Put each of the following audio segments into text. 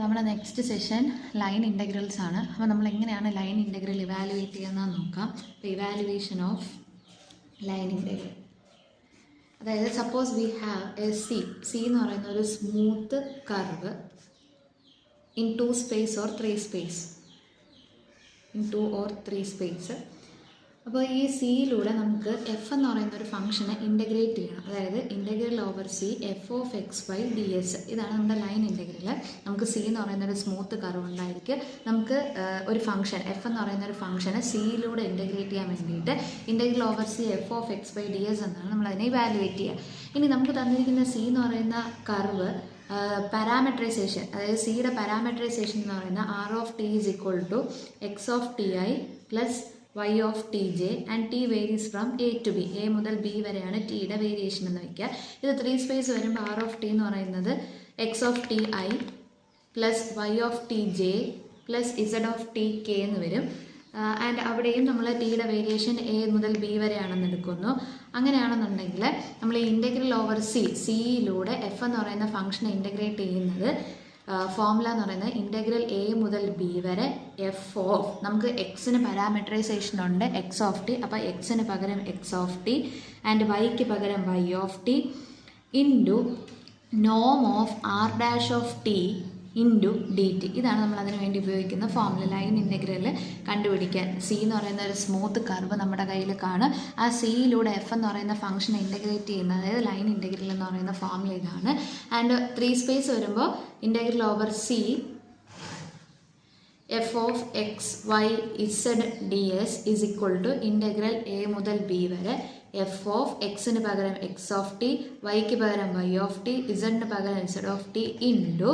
നമ്മുടെ next session line integrals ആണ്. അപ്പോൾ നമ്മൾ എങ്ങനെയാണ് ലൈൻ ഇൻ്റഗ്രൽ ഇവാലുവേറ്റ് ചെയ്യുന്നതെന്ന് നോക്കാം. അപ്പോൾ ഇവാലുവേഷൻ ഓഫ് ലൈൻ ഇൻ്റഗ്രൽ, അതായത് suppose we have A C എന്ന് പറയുന്ന ഒരു smooth curve in 2 space or 3 space, in 2 or 3 space. അപ്പോൾ ഈ സിയിലൂടെ നമുക്ക് എഫ് എന്ന് പറയുന്ന ഒരു ഫംഗ്ഷനെ ഇൻ്റഗ്രേറ്റ് ചെയ്യണം. അതായത് integral over C F of X by D S. ഇതാണ് നമ്മുടെ ലൈൻ ഇൻ്റഗ്രൽ. നമുക്ക് സി എന്ന് പറയുന്ന ഒരു സ്മൂത്ത് കർവ് ഉണ്ടായിരിക്കും. നമുക്ക് ഒരു ഫംഗ്ഷൻ എഫ് എന്ന് പറയുന്ന ഒരു ഫംഗ്ഷനെ സിയിലൂടെ ഇൻ്റഗ്രേറ്റ് ചെയ്യാൻ വേണ്ടിയിട്ട് integral over C F of X by D S എന്നാണ് നമ്മളതിനെ ഇവാലുവേറ്റ് ചെയ്യുക. ഇനി നമുക്ക് തന്നിരിക്കുന്ന സി എന്ന് പറയുന്ന കർവ് പാരാമെട്രൈസേഷൻ, അതായത് സിയുടെ പാരാമെട്രൈസേഷൻ എന്ന് പറയുന്ന R of T is equal to X of T I plus y of tj and t varies from a to b. a മുതൽ b വരെയാണ് ടിയുടെ വേരിയേഷൻ എന്ന് വയ്ക്കുക. ഇത് 3 space വരുമ്പോൾ r of t എന്ന് പറയുന്നത് x of ti plus y of tj plus z of tk എന്ന് വരും. ആൻഡ് അവിടെയും നമ്മൾ ടിയുടെ വേരിയേഷൻ a മുതൽ b വരെയാണെന്ന് എടുക്കുന്നു. അങ്ങനെയാണെന്നുണ്ടെങ്കിൽ നമ്മൾ ഇൻ്റഗ്രൽ ഓവർ സിയിലൂടെ എഫ് എന്ന് പറയുന്ന ഫംഗ്ഷനെ ഇൻ്റഗ്രേറ്റ് ചെയ്യുന്നത് ഫോർമുല എന്ന് പറയുന്നത് ഇൻ്റഗ്രൽ എ മുതൽ ബി വരെ എഫ് ഓഫ്, നമുക്ക് എക്സിന് പാരാമെട്രൈസേഷൻ ഉണ്ട് എക്സ് ഓഫ് ടി, അപ്പോൾ എക്സിന് പകരം എക്സ് ഓഫ് ടി ആൻഡ് വൈക്ക് പകരം വൈ ഓഫ് ടി ഇൻറ്റു നോം of R dash of T into D T. ഇതാണ് നമ്മൾ അതിന് വേണ്ടി ഉപയോഗിക്കുന്ന ഫോർമുല. ലൈൻ ഇൻ്റഗ്രൽ കണ്ടുപിടിക്കാൻ സി എന്ന് പറയുന്ന ഒരു സ്മൂത്ത് കർവ് നമ്മുടെ കയ്യിൽ കാണും. ആ സിയിലൂടെ എഫ് എന്ന് പറയുന്ന ഫംഗ്ഷനെ ഇൻ്റഗ്രേറ്റ് ചെയ്യുന്നത്, അതായത് ലൈൻ ഇൻ്റഗ്രൽ എന്ന് പറയുന്ന ഫോർമുല ഇതാണ്. ആൻഡ് 3 space വരുമ്പോൾ integral over C F of X Y Z D S is equal to integral A മുതൽ ബി വരെ എഫ് ഓഫ് എക്സിന് പകരം എക്സ് ഓഫ് ടി, വൈക്ക് പകരം വൈ ഓഫ് ടി, ഇസഡിന് പകരം ഇസഡ് ഓഫ് ടി ഇൻറ്റു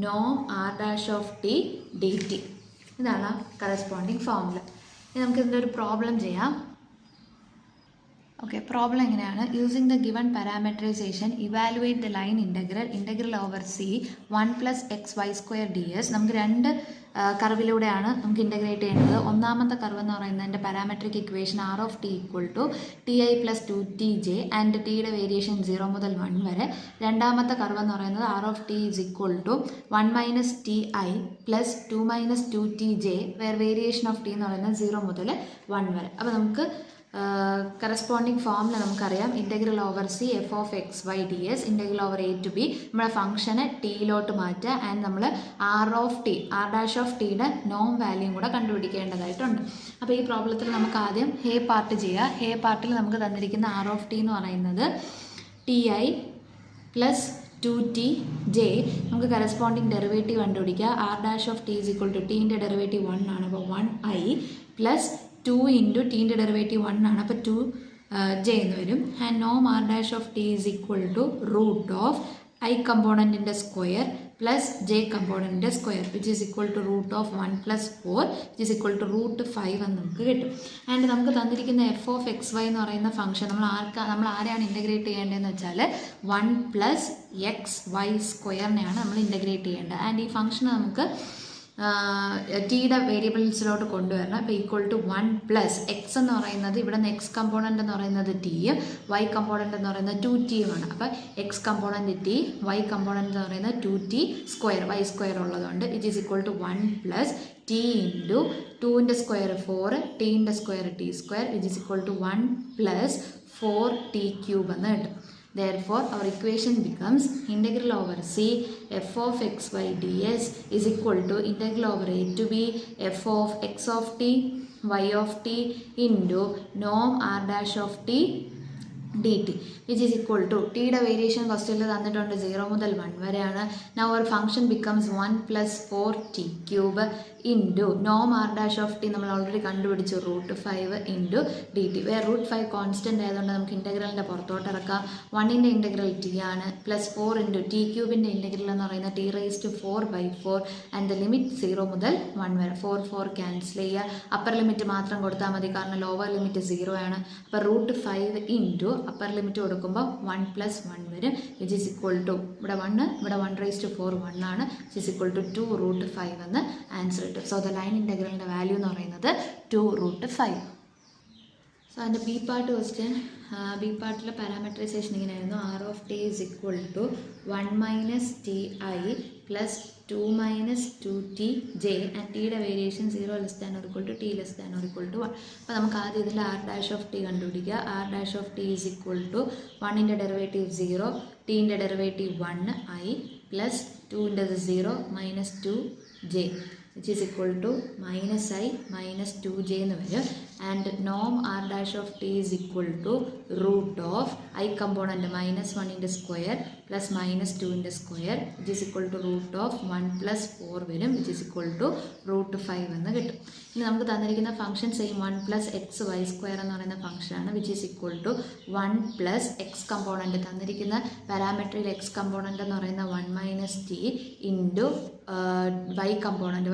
നോം R dash of T D T. ഇതാണ് കറസ്പോണ്ടിങ് ഫോർമുല. ഇനി നമുക്ക് ഇതിൻ്റെ ഒരു പ്രോബ്ലം ചെയ്യാം. ഓക്കെ, പ്രോബ്ലം എങ്ങനെയാണ്? Using the given parametrization evaluate the line integral over C 1 + xy² ds. നമുക്ക് രണ്ട് കർവിലൂടെയാണ് നമുക്ക് ഇൻ്റഗ്രേറ്റ് ചെയ്യേണ്ടത്. ഒന്നാമത്തെ കർവ് എന്ന് പറയുന്നതിൻ്റെ parametric equation R of T equal to T I plus 2tj and ടിയുടെ വേരിയേഷൻ 0 മുതൽ 1 വരെ. രണ്ടാമത്തെ കർവ് എന്ന് പറയുന്നത് R of T is equal to 1 - ti plus 2 - 2tj where variation of T എന്ന് പറയുന്നത് 0 മുതൽ 1 വരെ. അപ്പോൾ നമുക്ക് കറസ്പോണ്ടിങ് ഫോർമുല നമുക്കറിയാം. Integral over C F of X Y D S integral over A to B. നമ്മുടെ ഫംഗ്ഷനെ ടിയിലോട്ട് മാറ്റുക ആൻഡ് നമ്മൾ ആർ ഡാഷ് ഓഫ് ടിയുടെ നോം വാല്യൂം കൂടെ കണ്ടുപിടിക്കേണ്ടതായിട്ടുണ്ട്. അപ്പോൾ ഈ പ്രോബ്ലത്തിൽ നമുക്ക് ആദ്യം ഹേ പാർട്ട് ചെയ്യുക. ഹേ പാർട്ടിൽ നമുക്ക് തന്നിരിക്കുന്ന ആർ ഓഫ് ടി എന്ന് പറയുന്നത് ടി ഐ പ്ലസ് 2tj. നമുക്ക് കറസ്പോണ്ടിങ് ഡെറിവേറ്റീവ് കണ്ടുപിടിക്കുക. R dash of T is equal to ടീൻ്റെ ഡെറിവേറ്റീവ് 1 ആണ്, അപ്പോൾ 1i പ്ലസ് 2 ഇൻറ്റു ടീൻ്റെ ഡെറിവേറ്റീവ് 1 ആണ്, അപ്പോൾ 2j എന്ന് വരും. ആൻഡ് നോം R dash of T is equal to root of I കമ്പോണൻറ്റിൻ്റെ സ്ക്വയർ പ്ലസ് ജെ കമ്പോണൻറ്റിൻ്റെ square which is equal to root of 1 + 4 which is equal to root 5 എന്ന് നമുക്ക് കിട്ടും. ആൻഡ് നമുക്ക് തന്നിരിക്കുന്ന എഫ് ഓഫ് എക്സ് വൈ എന്ന് പറയുന്ന ഫംഗ്ഷൻ നമ്മൾ ആരെയാണ് ഇൻ്റഗ്രേറ്റ് ചെയ്യേണ്ടതെന്ന് വെച്ചാൽ 1 + xy² നമ്മൾ ഇൻ്റഗ്രേറ്റ് ചെയ്യേണ്ടത്. ആൻഡ് ഈ ഫംഗ്ഷൻ നമുക്ക് ടിയുടെ വേരിയബിൾസിലോട്ട് കൊണ്ടുവരണം. അപ്പോൾ ഈക്വൽ ടു 1 + എക്സ് എന്ന് പറയുന്നത് ഇവിടെ നിന്ന് എക്സ് കമ്പോണൻ്റ് എന്ന് പറയുന്നത് ടിയും വൈ കമ്പോണൻ്റ് എന്ന് പറയുന്നത് 2tയുമാണ്. അപ്പോൾ X component T, Y component എന്ന് പറയുന്നത് 2t² y² ഉള്ളതുകൊണ്ട് it is equal to 1 + t into 2ൻ്റെ സ്ക്വയർ 4, ടീൻ്റെ square t² which is equal to 1 + 4t³ എന്ന് കിട്ടും. Therefore, our equation becomes integral over c f of x by ds is equal to integral over a to b f of x of t y of t into norm r dash of t dt which is equal to ടിയുടെ variation ക്വസ്റ്റ്യനിൽ തന്നിട്ടുണ്ട് 0 മുതൽ 1 വരെയാണ്. Now our function becomes 1 + 4t³ into നോം R dash of T നമ്മൾ already കണ്ടുപിടിച്ചു root 5 into D T. വേറെ root 5 constant ആയതുകൊണ്ട് നമുക്ക് ഇൻ്റഗ്രലിൻ്റെ പുറത്തോട്ട് ഇറക്കാം. 1ൻ്റെ ഇൻ്റഗ്രൽ ടി ആണ് പ്ലസ് 4 ഇൻറ്റു ടി³ ഇൻ്റഗ്രൽ എന്ന് പറയുന്നത് t⁴/4 ആൻഡ് ദ ലിമിറ്റ് 0 മുതൽ 1 വരെ. 4 ക്യാൻസൽ ചെയ്യുക. അപ്പർ ലിമിറ്റ് മാത്രം കൊടുത്താൽ മതി കാരണം ലോവർ ലിമിറ്റ് 0 ആണ്. അപ്പോൾ റൂട്ട് 5 ഇൻറ്റു അപ്പർ ലിമിറ്റ് കൊടുക്കുമ്പോൾ 1 + 1 വരും വിച്ച് ഈസ് ഈക്വൽ ടു ഇവിടെ 1 ഇവിടെ 1⁴ 1 ആണ് വിച്ച് ഈസ് ഈക്വൽ ടു 2√5 എന്ന് ആൻസർ കിട്ടും. സോ ദ ലൈൻ ഇൻ്റഗ്രലിൻ്റെ വാല്യൂ എന്ന് പറയുന്നത് 2√5. സോ അതിൻ്റെ ബി പാർട്ട് ക്വസ്റ്റ്യൻ, ബി പാർട്ടിലെ പാരാമെട്രൈസേഷൻ ഇങ്ങനെയായിരുന്നു. R of T is equal to 1 - ti plus 2 minus 2tj and ടിയുടെ variation 0 less than or equal to T less than or equal to 1. അപ്പോൾ നമുക്ക് ആദ്യം ഇതിൽ ആർ ഡാഷ് ഓഫ് ടി കണ്ടുപിടിക്കുക. R dash of T is equal to 1ൻ്റെ derivative 0, ടീൻ്റെ derivative 1 i plus 2ൻ്റെത് 0 minus 2j which is equal to minus I minus 2j എന്ന് വരും. And നോം R dash of T is equal to root of I component -1ൻ്റെ square plus -2ൻ്റെ square which is equal to root of 1 + 4 വരും which is equal to √5 എന്ന് കിട്ടും. ഇനി നമുക്ക് തന്നിരിക്കുന്ന ഫംഗ്ഷൻ സെയിം 1 + xy² എന്ന് പറയുന്ന ഫംഗ്ഷനാണ് which is equal to 1 + x component തന്നിരിക്കുന്ന പാരാമെട്രിയിൽ x കമ്പോണൻറ്റ് എന്ന് പറയുന്ന 1 - t ഇൻറ്റു y കമ്പോണൻറ്റ്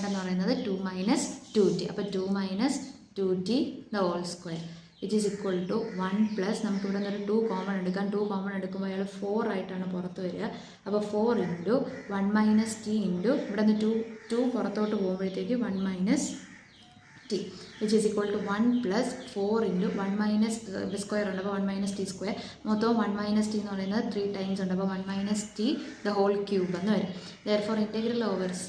എന്ന് പറയുന്നത് 2 - 2t. അപ്പോൾ 2 - 2t the whole square which is equal to 1 + നമുക്ക് ഇവിടെ നിന്ന് ഒരു 2 കോമൺ എടുക്കാം. 2 കോമൺ എടുക്കുമ്പോൾ അയാൾ 4 ആയിട്ടാണ് പുറത്ത് വരിക. അപ്പോൾ 4 ഇൻറ്റു 1 - t ഇൻറ്റു ഇവിടെ നിന്ന് 2 പുറത്തോട്ട് പോകുമ്പോഴത്തേക്ക് 1 - t which is equal to 1 + 4 into 1 - square ഉണ്ട്. അപ്പോൾ 1 - t². മൊത്തം 1 - t എന്ന് പറയുന്നത് 3 ടൈംസ് ഉണ്ട്. അപ്പോൾ 1 - t the whole cube എന്ന് വരും. therefore integral over c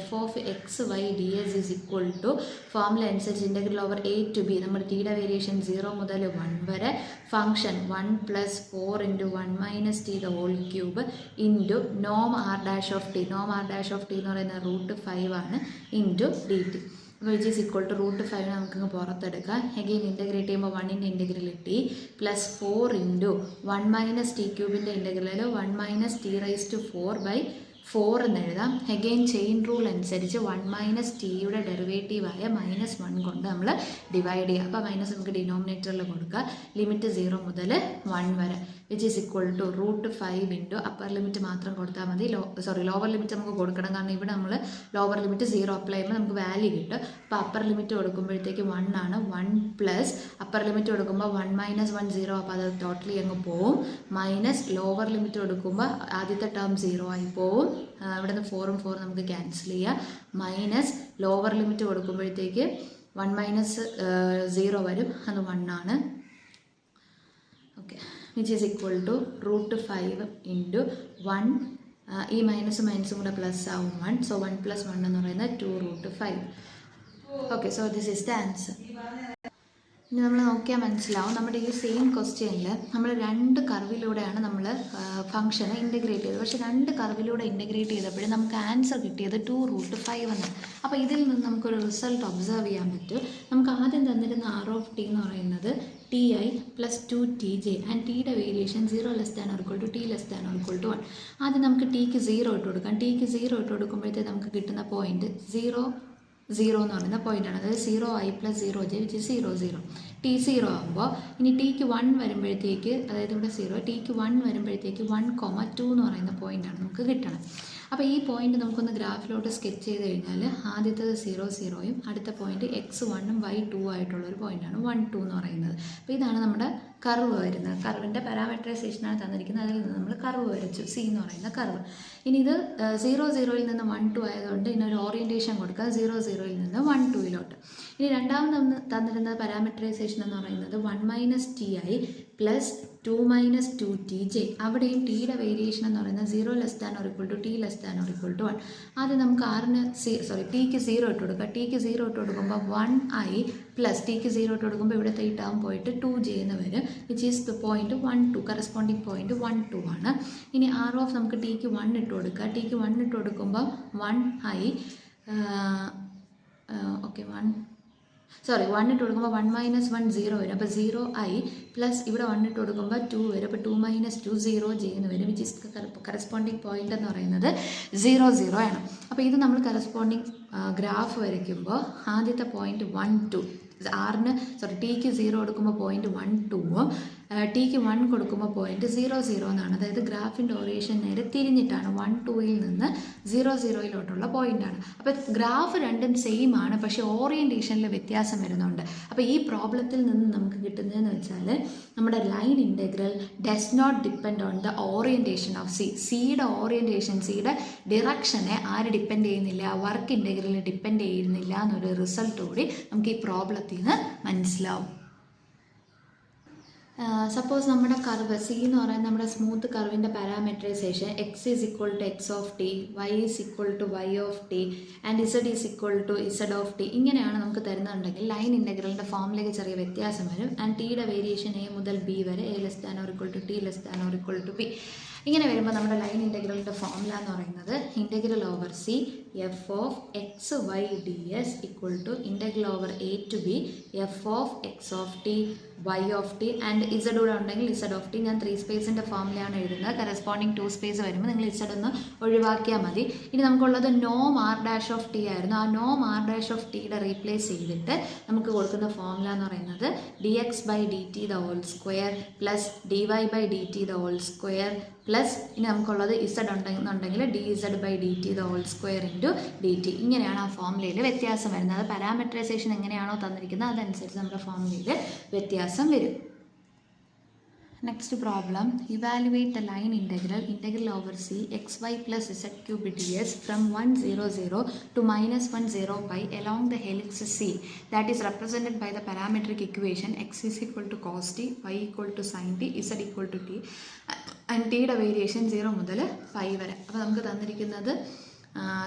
f of x y ds is equal to formula അനുസരിച്ച് integral over a to b നമ്മൾ ടിയുടെ വേരിയേഷൻ 0 മുതൽ 1 വരെ function 1 + 4 into 1 - t the whole cube into നോം ആർ ഡാഷ് ഓഫ് ടി. നോം R dash of T എന്ന് പറയുന്നത് √5 ആണ് into dt which is equal to √5 നമുക്കിങ്ങ് പുറത്തെടുക്കാം. എഗെയിൻ ഇൻറ്റഗ്രേറ്റ് ചെയ്യുമ്പോൾ 1ൻ്റെ integral t plus 4 into 1 - t³ integral 1 - t⁻⁴/4 എന്ന് എഴുതാം. എഗെയിൻ ചെയിൻ റൂൾ അനുസരിച്ച് 1 - tയുടെ ഡെറിവേറ്റീവായ -1 കൊണ്ട് നമ്മൾ ഡിവൈഡ് ചെയ്യുക. അപ്പോൾ മൈനസ് നമുക്ക് ഡിനോമിനേറ്ററിൽ കൊടുക്കുക. ലിമിറ്റ് 0 മുതൽ 1 വരെ which is equal to √5 into upper limit മാത്രം കൊടുത്താൽ മതി. ലോവർ ലിമിറ്റ് നമുക്ക് കൊടുക്കണം. കാരണം ഇവിടെ നമ്മൾ ലോവർ ലിമിറ്റ് 0 അപ്ലൈ ചെയ്യുമ്പോൾ നമുക്ക് വാല്യൂ കിട്ടും. അപ്പോൾ അപ്പർ ലിമിറ്റ് കൊടുക്കുമ്പോഴത്തേക്ക് 1 ആണ്. 1 പ്ലസ് അപ്പർ ലിമിറ്റ് കൊടുക്കുമ്പോൾ 1 - 1 0. അപ്പോൾ അത് ടോട്ടലി അങ്ങ് പോവും. മൈനസ് ലോവർ ലിമിറ്റ് കൊടുക്കുമ്പോൾ ആദ്യത്തെ ടേം 0 ആയി പോവും. ഇവിടെ നിന്ന് 4 നമുക്ക് ക്യാൻസൽ ചെയ്യുക. മൈനസ് ലോവർ ലിമിറ്റ് കൊടുക്കുമ്പോഴത്തേക്ക് 1 - 0 വരും. അത് 1 ആണ്. Okay which is equal to √5 into 1 ഈ മൈനസും കൂടെ പ്ലസ് ആവും 1. സോ 1 + 1 എന്ന് പറയുന്നത് 2√5. Okay so this is the answer. ഇനി നമ്മൾ നോക്കിയാൽ മനസ്സിലാവും നമ്മുടെ ഈ സെയിം ക്വസ്റ്റ്യനിൽ നമ്മൾ 2 കർവിലൂടെയാണ് നമ്മൾ ഫംഗ്ഷനെ ഇൻറ്റഗ്രേറ്റ് ചെയ്തത്. പക്ഷേ 2 കർവിലൂടെ ഇൻറ്റഗ്രേറ്റ് ചെയ്തപ്പോഴും നമുക്ക് ആൻസർ കിട്ടിയത് 2√5 എന്നാണ്. അപ്പോൾ ഇതിൽ നിന്ന് നമുക്കൊരു റിസൾട്ട് ഒബ്സർവ് ചെയ്യാൻ പറ്റും. നമുക്ക് ആദ്യം തന്നിരുന്ന ആർ ഓഫ് ടി എന്ന് പറയുന്നത് ti + 2tj ആൻഡ് ടിയുടെ variation 0 less than or equal to T less than or equal to 1. ആദ്യം നമുക്ക് ടിക്ക് 0 ഇട്ട് കൊടുക്കാം. ടിക്ക് 0 ഇട്ട് കൊടുക്കുമ്പോഴത്തേക്ക് നമുക്ക് കിട്ടുന്ന പോയിൻറ്റ് 0 എന്ന് പറയുന്ന പോയിൻ്റാണ്. അതായത് 0i + 0j വിച്ച് 0 ടി 0 ആകുമ്പോൾ ഇനി ടിക്ക് 1 വരുമ്പോഴത്തേക്ക് അതായത് ഇവിടെ 0 ടിക്ക് 1 വരുമ്പോഴത്തേക്ക് 1,2 എന്ന് പറയുന്ന പോയിൻ്റാണ് നമുക്ക് കിട്ടണം. അപ്പോൾ ഈ പോയിൻ്റ് നമുക്കൊന്ന് ഗ്രാഫിലോട്ട് സ്കെച്ച് ചെയ്ത് കഴിഞ്ഞാൽ ആദ്യത്തേത് 0 അടുത്ത പോയിൻ്റ് x1 y2 ആയിട്ടുള്ളൊരു പോയിൻ്റാണ് 1 2 എന്ന് പറയുന്നത്. അപ്പോൾ ഇതാണ് നമ്മുടെ കർവ് വരുന്നത്. കർവിൻ്റെ പാരാമെട്രൈസേഷനാണ് തന്നിരിക്കുന്നത്. അതിൽ നിന്ന് നമ്മൾ കർവ് വരച്ചു സി എന്ന് പറയുന്ന കർവ്. ഇനി ഇത് 0 നിന്ന് 1 2 ആയതുകൊണ്ട് ഇതിനൊരു ഓറിയൻറ്റേഷൻ കൊടുക്കുക 0 നിന്ന് 1 2 ഇനി രണ്ടാമത് തന്നിരുന്ന പാരാമെട്രൈസേഷൻ എന്ന് പറയുന്നത് 1 - ti പ്ലസ് 2 - 2tj. അവിടെയും ടിയുടെ വേരിയേഷൻ എന്ന് പറയുന്നത് 0 less than or equal to T less than or equal to 1. ആദ്യം നമുക്ക് ടിക്ക് 0 ഇട്ട് കൊടുക്കുക. ടിക്ക് 0 ഇട്ട് കൊടുക്കുമ്പോൾ 1i പ്ലസ് ടിക്ക് 0 ഇട്ട് കൊടുക്കുമ്പോൾ ഇവിടുത്തെ ഈ ടേം പോയിട്ട് 2j എന്ന് വരും which is the point 1 2 corresponding point 1 2 ആണ്. ഇനി ആർ ഓഫ് നമുക്ക് ടിക്ക് 1 ഇട്ട് കൊടുക്കുക. ടിക്ക് 1 ഇട്ട് കൊടുക്കുമ്പോൾ 1i 1 ഇട്ട് കൊടുക്കുമ്പോൾ 1 - 1 0 വരും. അപ്പോൾ 0i പ്ലസ് ഇവിടെ 1 ഇട്ട് കൊടുക്കുമ്പോൾ 2 വരും. അപ്പോൾ 2 - 2 0j എന്ന് വരും വിച്ച് ഈസ് കറസ്പോണ്ടിങ് പോയിൻ്റ് എന്ന് പറയുന്നത് 0 ആണ്. അപ്പോൾ ഇത് നമ്മൾ കറസ്പോണ്ടിങ് ഗ്രാഫ് വരയ്ക്കുമ്പോൾ ആദ്യത്തെ പോയിൻറ്റ് 1 2 ടിക്ക് 0 കൊടുക്കുമ്പോൾ പോയിൻറ്റ് 1 2 ടിക്ക് 1 കൊടുക്കുമ്പോൾ പോയിൻറ്റ് 0 എന്നാണ്. അതായത് ഗ്രാഫിൻ്റെ ഓറിയേഷൻ നേരെ തിരിഞ്ഞിട്ടാണ് 1 2 നിന്ന് 0 പോയിൻ്റാണ്. അപ്പോൾ ഗ്രാഫ് രണ്ടും സെയിം ആണ്, പക്ഷേ ഓറിയൻറ്റേഷനിൽ വ്യത്യാസം വരുന്നുണ്ട്. അപ്പോൾ ഈ പ്രോബ്ലത്തിൽ നിന്ന് നമുക്ക് കിട്ടുന്നതെന്ന് വെച്ചാൽ നമ്മുടെ line integral does not depend on the orientation of സിയുടെ ഓറിയൻറ്റേഷൻ സിയുടെ ഡിറക്ഷനെ ആര് ഡിപ്പെൻഡ് ചെയ്യുന്നില്ല, വർക്ക് ഇൻറ്റഗ്രലിൽ ഡിപ്പെൻഡ് ചെയ്യുന്നില്ല എന്നൊരു റിസൾട്ട് കൂടി നമുക്ക് ഈ പ്രോബ്ലത്തിൽ നിന്ന് മനസ്സിലാവും. സപ്പോസ് നമ്മുടെ കർവ് സി എന്ന് പറയുന്നത് നമ്മുടെ സ്മൂത്ത് കർവിൻ്റെ parametrization x is equal to X of T, Y is equal to y of T and z is equal to z of t ഇങ്ങനെയാണ് നമുക്ക് തരുന്നുണ്ടെങ്കിൽ ലൈൻ ഇൻ്റഗ്രലിൻ്റെ ഫോമിലേക്ക് ചെറിയ വ്യത്യാസം വരും. ആൻഡ് ടിയുടെ വേരിയേഷൻ എ മുതൽ ബി വരെ A less than or equal to T less than or equal to B. ഇങ്ങനെ വരുമ്പോൾ നമ്മുടെ ലൈൻ ഇൻ്റഗ്രലിൻ്റെ ഫോമുല എന്ന് പറയുന്നത് integral over C F of X Y D S equal to integral over A to B F of X of T Y of T and Z കൂടെ ഉണ്ടെങ്കിൽ Z of T. ഞാൻ 3 സ്പേസിൻ്റെ ഫോമിലാണ് എഴുതുന്നത്. Corresponding 2 space വരുമ്പോൾ നിങ്ങൾ Z ഒന്ന് ഒഴിവാക്കിയാൽ മതി. ഇനി നമുക്കുള്ളത് നോം ആർ ഡാഷ് ഓഫ് ടി ആയിരുന്നു. ആ നോം ആർ ഡാഷ് ഓഫ് ടിയുടെ റീപ്ലേസ് ചെയ്തിട്ട് നമുക്ക് കൊടുക്കുന്ന ഫോമുല എന്ന് പറയുന്നത് D X by D T the whole square plus D Y by D T the whole square plus ഇനി നമുക്കുള്ളത് ഇസഡ് ഉണ്ടെന്നുണ്ടെങ്കിൽ D Z by D T the whole square into D T. ഇങ്ങനെയാണ് ആ ഫോമുലയിൽ വ്യത്യാസം വരുന്നത്. അത് പാരാമെട്രൈസേഷൻ എങ്ങനെയാണോ തന്നിരിക്കുന്നത് അതനുസരിച്ച് നമ്മുടെ ഫോമുലയിൽ വ്യത്യാസം വരും. Next problem, evaluate the line integral over C X Y plus Z cube D S from 100 to -10 pi along the helix C that is represented by the parametric equation x is equal to cos t, y equal to sin t, z equal to t and t യുടെ variation 0 മുതൽ pi വരെ. അപ്പോൾ നമുക്ക്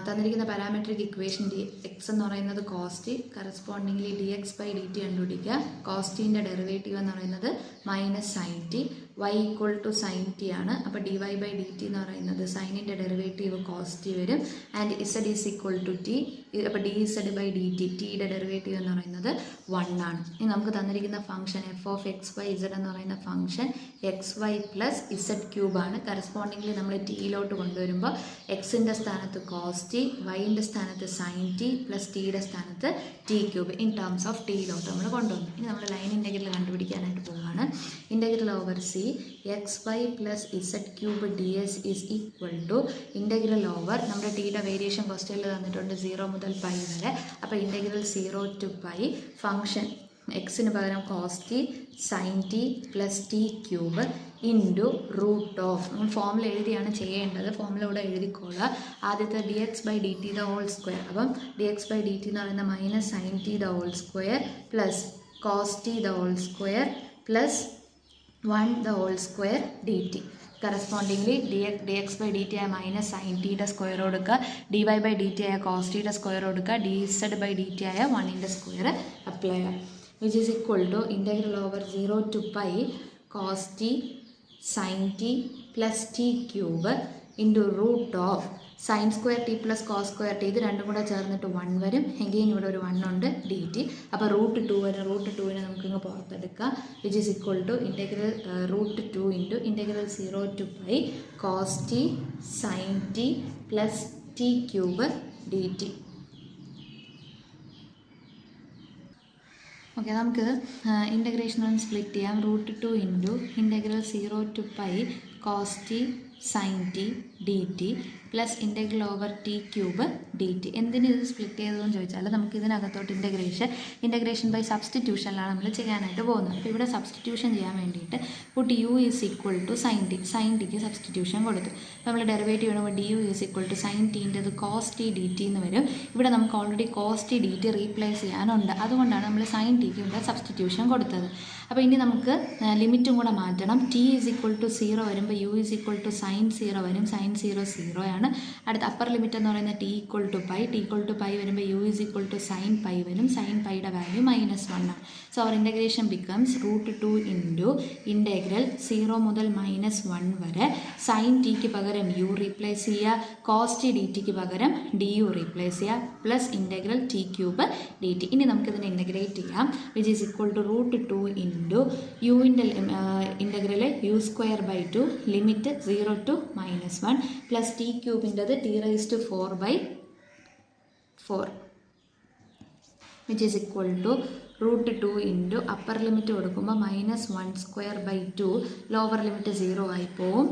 തന്നിരിക്കുന്ന parametric equation D x എന്ന് പറയുന്നത് cos t, correspondingly d X by D t കണ്ടുപിടിക്കുക. Cos ടീൻ്റെ ഡെറിവേറ്റീവ് എന്ന് പറയുന്നത് minus sine t, y equal to sine T ആണ്. അപ്പോൾ d Y by D T എന്ന് പറയുന്നത് സൈനിൻ്റെ ഡെറിവേറ്റീവ് കോസ് ടി വരും. And z is equal to t. അപ്പോൾ d Z by D t, ടിയുടെ ഡെറിവേറ്റീവ് എന്ന് പറയുന്നത് 1 ആണ്. ഇനി നമുക്ക് തന്നിരിക്കുന്ന function F of X Y z എന്ന് പറയുന്ന function X Y plus z ക്യൂബാണ്. കറസ്പോണ്ടിംഗ്ലി നമ്മൾ ടിയിലോട്ട് കൊണ്ടുവരുമ്പോൾ എക്സിൻ്റെ സ്ഥാനത്ത് കോസ് ടി, വൈൻ്റെ സ്ഥാനത്ത് സൈൻ ടി പ്ലസ് ടിയുടെ സ്ഥാനത്ത് t cube in terms of ടിയിലോട്ട് നമ്മൾ കൊണ്ടുവന്നു. ഇനി നമ്മൾ ലൈൻ ഇൻ്റഗ്രൽ കണ്ടുപിടിക്കാനായിട്ട് പോവുകയാണ്. Integral over C X Y plus Z cube D S is equal to integral over നമ്മുടെ ടിയുടെ വേരിയേഷൻ ക്വസ്റ്റ്യനിൽ തന്നിട്ടുണ്ട് 0 മുതൽ പൈ വരെ. അപ്പോൾ ഇൻ്റഗ്രൽ 0 to പൈ ഫംഗ്ഷൻ എക്സിന് പകരം cos T sine T plus T cube into root of, നമ്മൾ ഫോമുല എഴുതിയാണ് ചെയ്യേണ്ടത്. ഫോമുല ഇവിടെ എഴുതിക്കോളുക. ആദ്യത്തെ d X by D T the whole square. അപ്പം d X by D T എന്ന് പറയുന്ന minus sine t the whole square plus cos t the whole square plus 1 the whole square d t. Correspondingly d X by D T ആയ minus sine ടിയുടെ square കൊടുക്കുക, D Y by D T ആയ cos ടിയുടെ square കൊടുക്കുക, D Z by D T ആയ 1ൻ്റെ square apply ചെയ്യുക. Which is equal to integral over 0 to pi cos T sine T plus T cube into root of sine square T plus cos square T. ഇത് രണ്ടും കൂടെ ചേർന്നിട്ട് 1 വരും. എങ്കിലും ഇവിടെ ഒരു 1 ഉണ്ട് ഡി ടി. അപ്പോൾ റൂട്ട് 2 വരും. റൂട്ട് 2നെ നമുക്കിങ്ങ് പുറത്തെടുക്കാം. Which is equal to integral root 2 into integral 0 to pi cos T sine T plus T cube d t. Okay, നമുക്ക് ഇൻ്റഗ്രേഷൻ ഒന്ന് സ്പ്ലിറ്റ് ചെയ്യാം. Root 2 into integral 0 to pi cos T sine T D T plus integral over t cube d t. എന്തിന് ഇത് split ചെയ്തതെന്ന് ചോദിച്ചാൽ നമുക്ക് ഇതിനകത്തോട്ട് integration by സബ്സ്റ്റിറ്റ്യൂഷനിലാണ് നമ്മൾ ചെയ്യാനായിട്ട് പോകുന്നത്. അപ്പോൾ ഇവിടെ സബ്സ്റ്റിറ്റ്യൂഷൻ ചെയ്യാൻ വേണ്ടിയിട്ട് put U is equal to sine t, sine ടിക്ക് സബ്സ്റ്റിറ്റ്യൂഷൻ കൊടുത്തു. അപ്പോൾ നമ്മൾ ഡെറിവേറ്റീവ് ചെയ്യുമ്പോൾ d U is equal to sine ടീൻ്റെത് കോസ് ടി ഡി ടി എന്ന് വരും. ഇവിടെ നമുക്ക് already cos T D t replace ചെയ്യാനുണ്ട്. അതുകൊണ്ടാണ് നമ്മൾ സൈൻ ടിക്ക് ഇവിടെ സബ്സ്റ്റിറ്റ്യൂഷൻ കൊടുത്തത്. അപ്പോൾ ഇനി നമുക്ക് ലിമിറ്റും കൂടെ മാറ്റണം. ടി ഈസ് ഈക്വൽ ടു 0 വരുമ്പോൾ U is equal to sine 0 വരും. സൈൻ 0 0 ആണ്. അടുത്ത അപ്പർ ലിമിറ്റ് എന്ന് പറയുന്നത് t equal to pi. T equal to pi വരുമ്പോൾ U is equal to sine pi വരും. സൈൻ പൈയുടെ വാല്യൂ -1 ആണ്. So our integration becomes root 2 into integral 0 മുതൽ -1 വരെ സൈൻ ടിക്ക് പകരം യു റീപ്ലേസ് ചെയ്യുക, കോസ് ടി ഡി ടിക്ക് പകരം ഡി യു റീപ്ലേസ് ചെയ്യുക plus integral t cube d t. ഇനി നമുക്കിതിനെ ഇൻ്റഗ്രേറ്റ് ചെയ്യാം. Which is equal to root 2 into യുവിൻ്റെ integral u square by 2 limit 0 to -1 plus t ക്യൂബിൻ്റെത് t raise to 4/4 which is equal to root 2 into upper limit കൊടുക്കുമ്പോൾ -1² 2 lower limit 0 ആയി പോവും.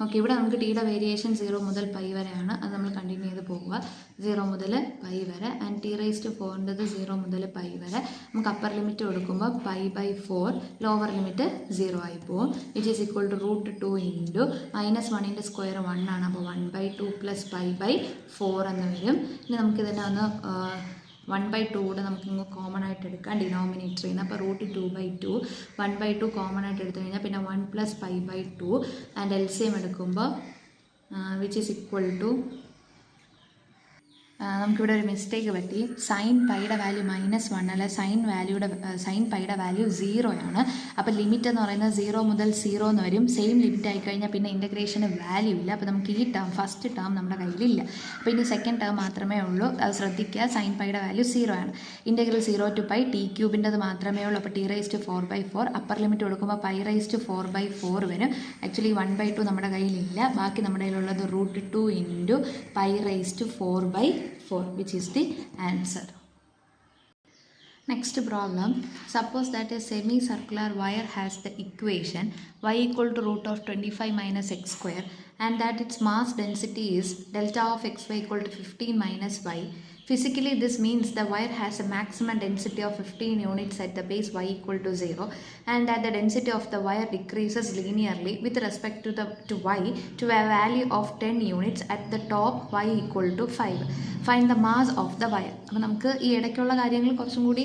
Okay, ഇവിടെ നമുക്ക് ടിയുടെ വേരിയേഷൻ 0 മുതൽ പൈ വരെയാണ്. അത് നമ്മൾ കണ്ടിന്യൂ ചെയ്ത് പോകുക 0 മുതൽ പൈ വരെ. ആൻഡ് ടി റൈസ് ടു 4ൻ്റെത് 0 മുതൽ പൈ വരെ. നമുക്ക് അപ്പർ ലിമിറ്റ് കൊടുക്കുമ്പോൾ π/4 ലോവർ ലിമിറ്റ് 0 ആയി പോകും. Which is equal to root 2 into -1ൻ്റെ സ്ക്വയർ 1 ആണ്. അപ്പോൾ 1/2 പ്ലസ് π/4 എന്ന് വരും. ഇനി നമുക്കിതിനെ ഒന്ന് 1/2 കൂടെ നമുക്ക് ഇങ്ങ് കോമൺ ആയിട്ട് എടുക്കാം ഡിനോമിനേറ്ററിൽ നിന്ന്. അപ്പോൾ √2/2 1/2 കോമൺ ആയിട്ട് എടുത്തു കഴിഞ്ഞാൽ പിന്നെ 1 + π/2 ആൻഡ് LCM എടുക്കുമ്പോൾ വിച്ച് ഈസ് ഈക്വൽ ടു നമുക്കിവിടെ ഒരു മിസ്റ്റേക്ക് പറ്റി. സൈൻ പൈയുടെ വാല്യൂ -1 അല്ല, സൈൻ പൈയുടെ വാല്യൂ 0 ആണ്. അപ്പോൾ ലിമിറ്റ് എന്ന് പറയുന്നത് 0 മുതൽ 0 എന്ന് വരും. സെയിം ലിമിറ്റ് ആയിക്കഴിഞ്ഞാൽ പിന്നെ ഇൻ്റഗ്രേഷന് വാല്യൂ ഇല്ല. അപ്പോൾ നമുക്ക് ഈ ഫസ്റ്റ് ടേം നമ്മുടെ കയ്യിലില്ല. അപ്പോൾ ഇനി സെക്കൻഡ് ടേം മാത്രമേ ഉള്ളൂ. അത് ശ്രദ്ധിക്കുക, സൈൻ പൈയുടെ വാല്യൂ 0 ആണ്. ഇൻ്റഗ്രൽ 0 to π t³ മാത്രമേ ഉള്ളൂ. അപ്പോൾ t⁴/4 അപ്പർ ലിമിറ്റ് കൊടുക്കുമ്പോൾ π⁴/4 വരും. ആക്ച്വലി 1/2 നമ്മുടെ കയ്യിലില്ല. ബാക്കി നമ്മുടെ കയ്യിലുള്ളത് √2 × π⁴/4 which is the answer. Next problem, suppose that a semicircular wire has the equation y = √25 - x² and that its mass density is delta of xy = 15 - y. Physically, this means the wire has a maximum density of 15 units at the base y = 0 and that the density of the wire decreases linearly with respect to y to a value of 10 units at the top y = 5. Find the mass of the wire. അപ്പോൾ നമുക്ക് ഈ ഇടയ്ക്കുള്ള കാര്യങ്ങൾ കുറച്ചും കൂടി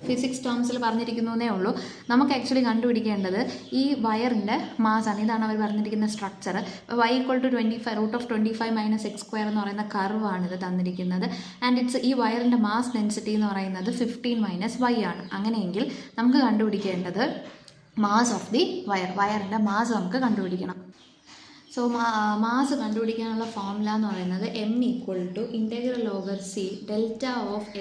physics ടേംസിൽ പറഞ്ഞിരിക്കുന്നതേ ഉള്ളൂ. നമുക്ക് actually കണ്ടുപിടിക്കേണ്ടത് ഈ വയറിൻ്റെ മാസാണ്. ഇതാണ് അവർ പറഞ്ഞിരിക്കുന്ന സ്ട്രക്ചർ. y = 25 √25 - x² എന്ന് പറയുന്ന കർവാണിത് തന്നിരിക്കുന്നത്. ആൻഡ് ഈ വയറിൻ്റെ മാസ് ഡെൻസിറ്റി എന്ന് പറയുന്നത് 15 - y ആണ്. അങ്ങനെയെങ്കിൽ നമുക്ക് കണ്ടുപിടിക്കേണ്ടത് മാസ് ഓഫ് ദി വയറിൻ്റെ മാസ് നമുക്ക് കണ്ടുപിടിക്കണം. സോ മാസ് കണ്ടുപിടിക്കാനുള്ള ഫോർമുല എന്ന് പറയുന്നത് m = (c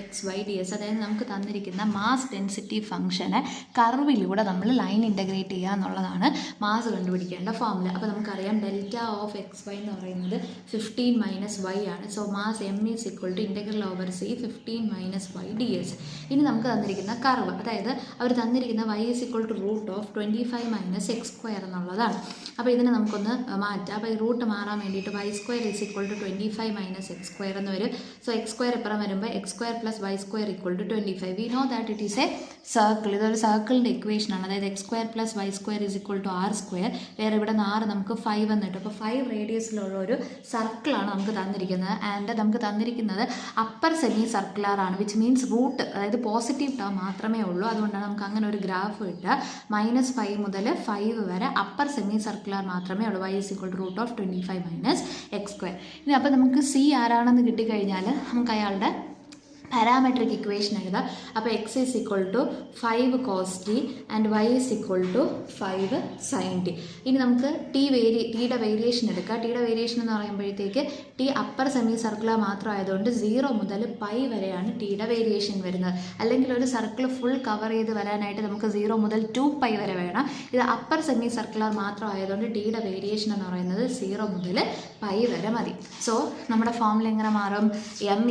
(x/y)ds). അതായത് നമുക്ക് തന്നിരിക്കുന്ന മാസ് ഡെൻസിറ്റി ഫംഗ്ഷനെ കർവിലൂടെ നമ്മൾ ലൈൻ ഇൻ്റഗ്രേറ്റ് ചെയ്യുക എന്നുള്ളതാണ് മാസ് കണ്ടുപിടിക്കേണ്ട ഫോർമുല. അപ്പോൾ നമുക്കറിയാം (xy) എന്ന് പറയുന്നത് 15 - y ആണ്. So mass m = (c (15 - y) ds). ഇനി നമുക്ക് തന്നിരിക്കുന്ന കർവ്, അതായത് അവർ തന്നിരിക്കുന്ന y = √25 - x² എന്നുള്ളതാണ്. അപ്പോൾ ഇതിനെ നമുക്കൊന്ന് അപ്പോൾ ഈ റൂട്ട് മാറാൻ വേണ്ടിയിട്ട് y² = 25 - x² എന്ന് വരും. സോ x² ഇപ്പുറം വരുമ്പോൾ x² + y² = 25. V know that it is A circle. ഇതൊരു സർക്കിളിൻ്റെ ഇക്വേഷനാണ്. അതായത് x² + y² = r². വേറെ ഇവിടെ നിന്ന് r നമുക്ക് 5 എന്ന് കിട്ടും. അപ്പോൾ 5 റേഡിയസിലുള്ള ഒരു സർക്കിളാണ് നമുക്ക് തന്നിരിക്കുന്നത്. ആൻഡ് നമുക്ക് തന്നിരിക്കുന്നത് അപ്പർ സെമി സർക്കുലർ ആണ്. വിച്ച് മീൻസ് റൂട്ട്, അതായത് പോസിറ്റീവ് ടേം മാത്രമേ ഉള്ളൂ. അതുകൊണ്ടാണ് നമുക്ക് അങ്ങനെ ഒരു ഗ്രാഫ് കിട്ടുക. -5 മുതൽ 5 വരെ അപ്പർ സെമി സർക്കുലർ മാത്രമേ ഉള്ളൂ. y = √25 - x². ഇനി അപ്പോൾ നമുക്ക് c ആരാണെന്ന് കിട്ടിക്കഴിഞ്ഞാൽ നമുക്ക് അയാളുടെ പാരാമെട്രിക് ഇക്വേഷൻ എഴുതാം. അപ്പോൾ x = 5 cos t and y = 5 sin t. ഇനി നമുക്ക് ടിയുടെ വേരിയേഷൻ എടുക്കുക. ടിയുടെ വേരിയേഷൻ എന്ന് പറയുമ്പോഴത്തേക്ക് ടി അപ്പർ സെമി സർക്കുലർ മാത്രമായതുകൊണ്ട് 0 മുതൽ π വരെയാണ് ടിയുടെ വേരിയേഷൻ വരുന്നത്. അല്ലെങ്കിൽ ഒരു സർക്കിൾ ഫുൾ കവർ ചെയ്ത് വരാനായിട്ട് നമുക്ക് 0 മുതൽ 2π വരെ വേണം. ഇത് അപ്പർ സെമി സർക്കുലർ മാത്രമായതുകൊണ്ട് ടിയുടെ വേരിയേഷൻ എന്ന് പറയുന്നത് 0 മുതൽ π വരെ മതി. സോ നമ്മുടെ ഫോർമുല എങ്ങനെ മാറും? m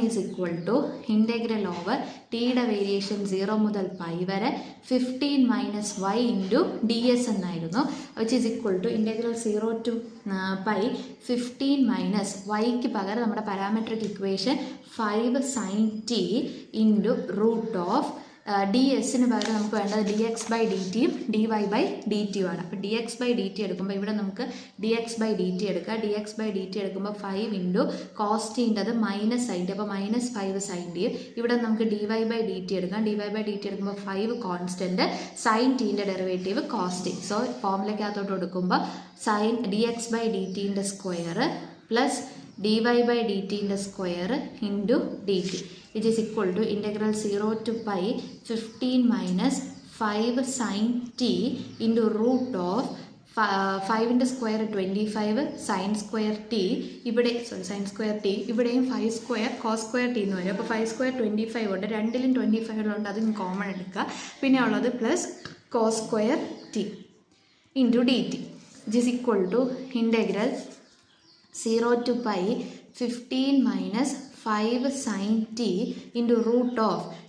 = ഇൻ്റഗ്രൽ ഓവർ ടിയുടെ വേരിയേഷൻ 0 മുതൽ π വരെ 15 - y × ds എന്നായിരുന്നു. Which is equal to integral 0 to π 15 - yക്ക് പകരം നമ്മുടെ പാരാമെട്രിക് ഇക്വേഷൻ 5 sin t × ds-ന് പകരം നമുക്ക് വേണ്ടത് dx/dt-യും dy/dt ആണ്. അപ്പോൾ dx/dt എടുക്കുമ്പോൾ ഇവിടെ നമുക്ക് dx/dt എടുക്കുക. dx/dt എടുക്കുമ്പോൾ 5 × cos t-ൻ്റെത് -sin t, അപ്പോൾ -5 sin t. ഇവിടെ നമുക്ക് dy/dt എടുക്കാം. dy/dt എടുക്കുമ്പോൾ 5 കോൺസ്റ്റൻറ്റ്, sin t-ൻ്റെ ഡെറിവേറ്റീവ് cos t. സോ ഫോർമുലയ്ക്കകത്തോട്ട് കൊടുക്കുമ്പോൾ dx/dt-ൻ്റെ സ്ക്വയർ പ്ലസ് dy/dt-ൻ്റെ square × dt. It is equal to integral 0 to π 15 - 5 sin t into √5 ൻ്റെ സ്ക്വയർ 25 sin² t. ഇവിടെ sin² t ഇവിടെയും 5² cos² t എന്ന് വരും. അപ്പോൾ 5² 25 ഉണ്ട്. രണ്ടിലും 25 ഉള്ളതുകൊണ്ട് അതും കോമൺ എടുക്കുക. പിന്നെ ഉള്ളത് plus cos² t into dt. It is equal to integral 0 to π 15 - 5 sin t into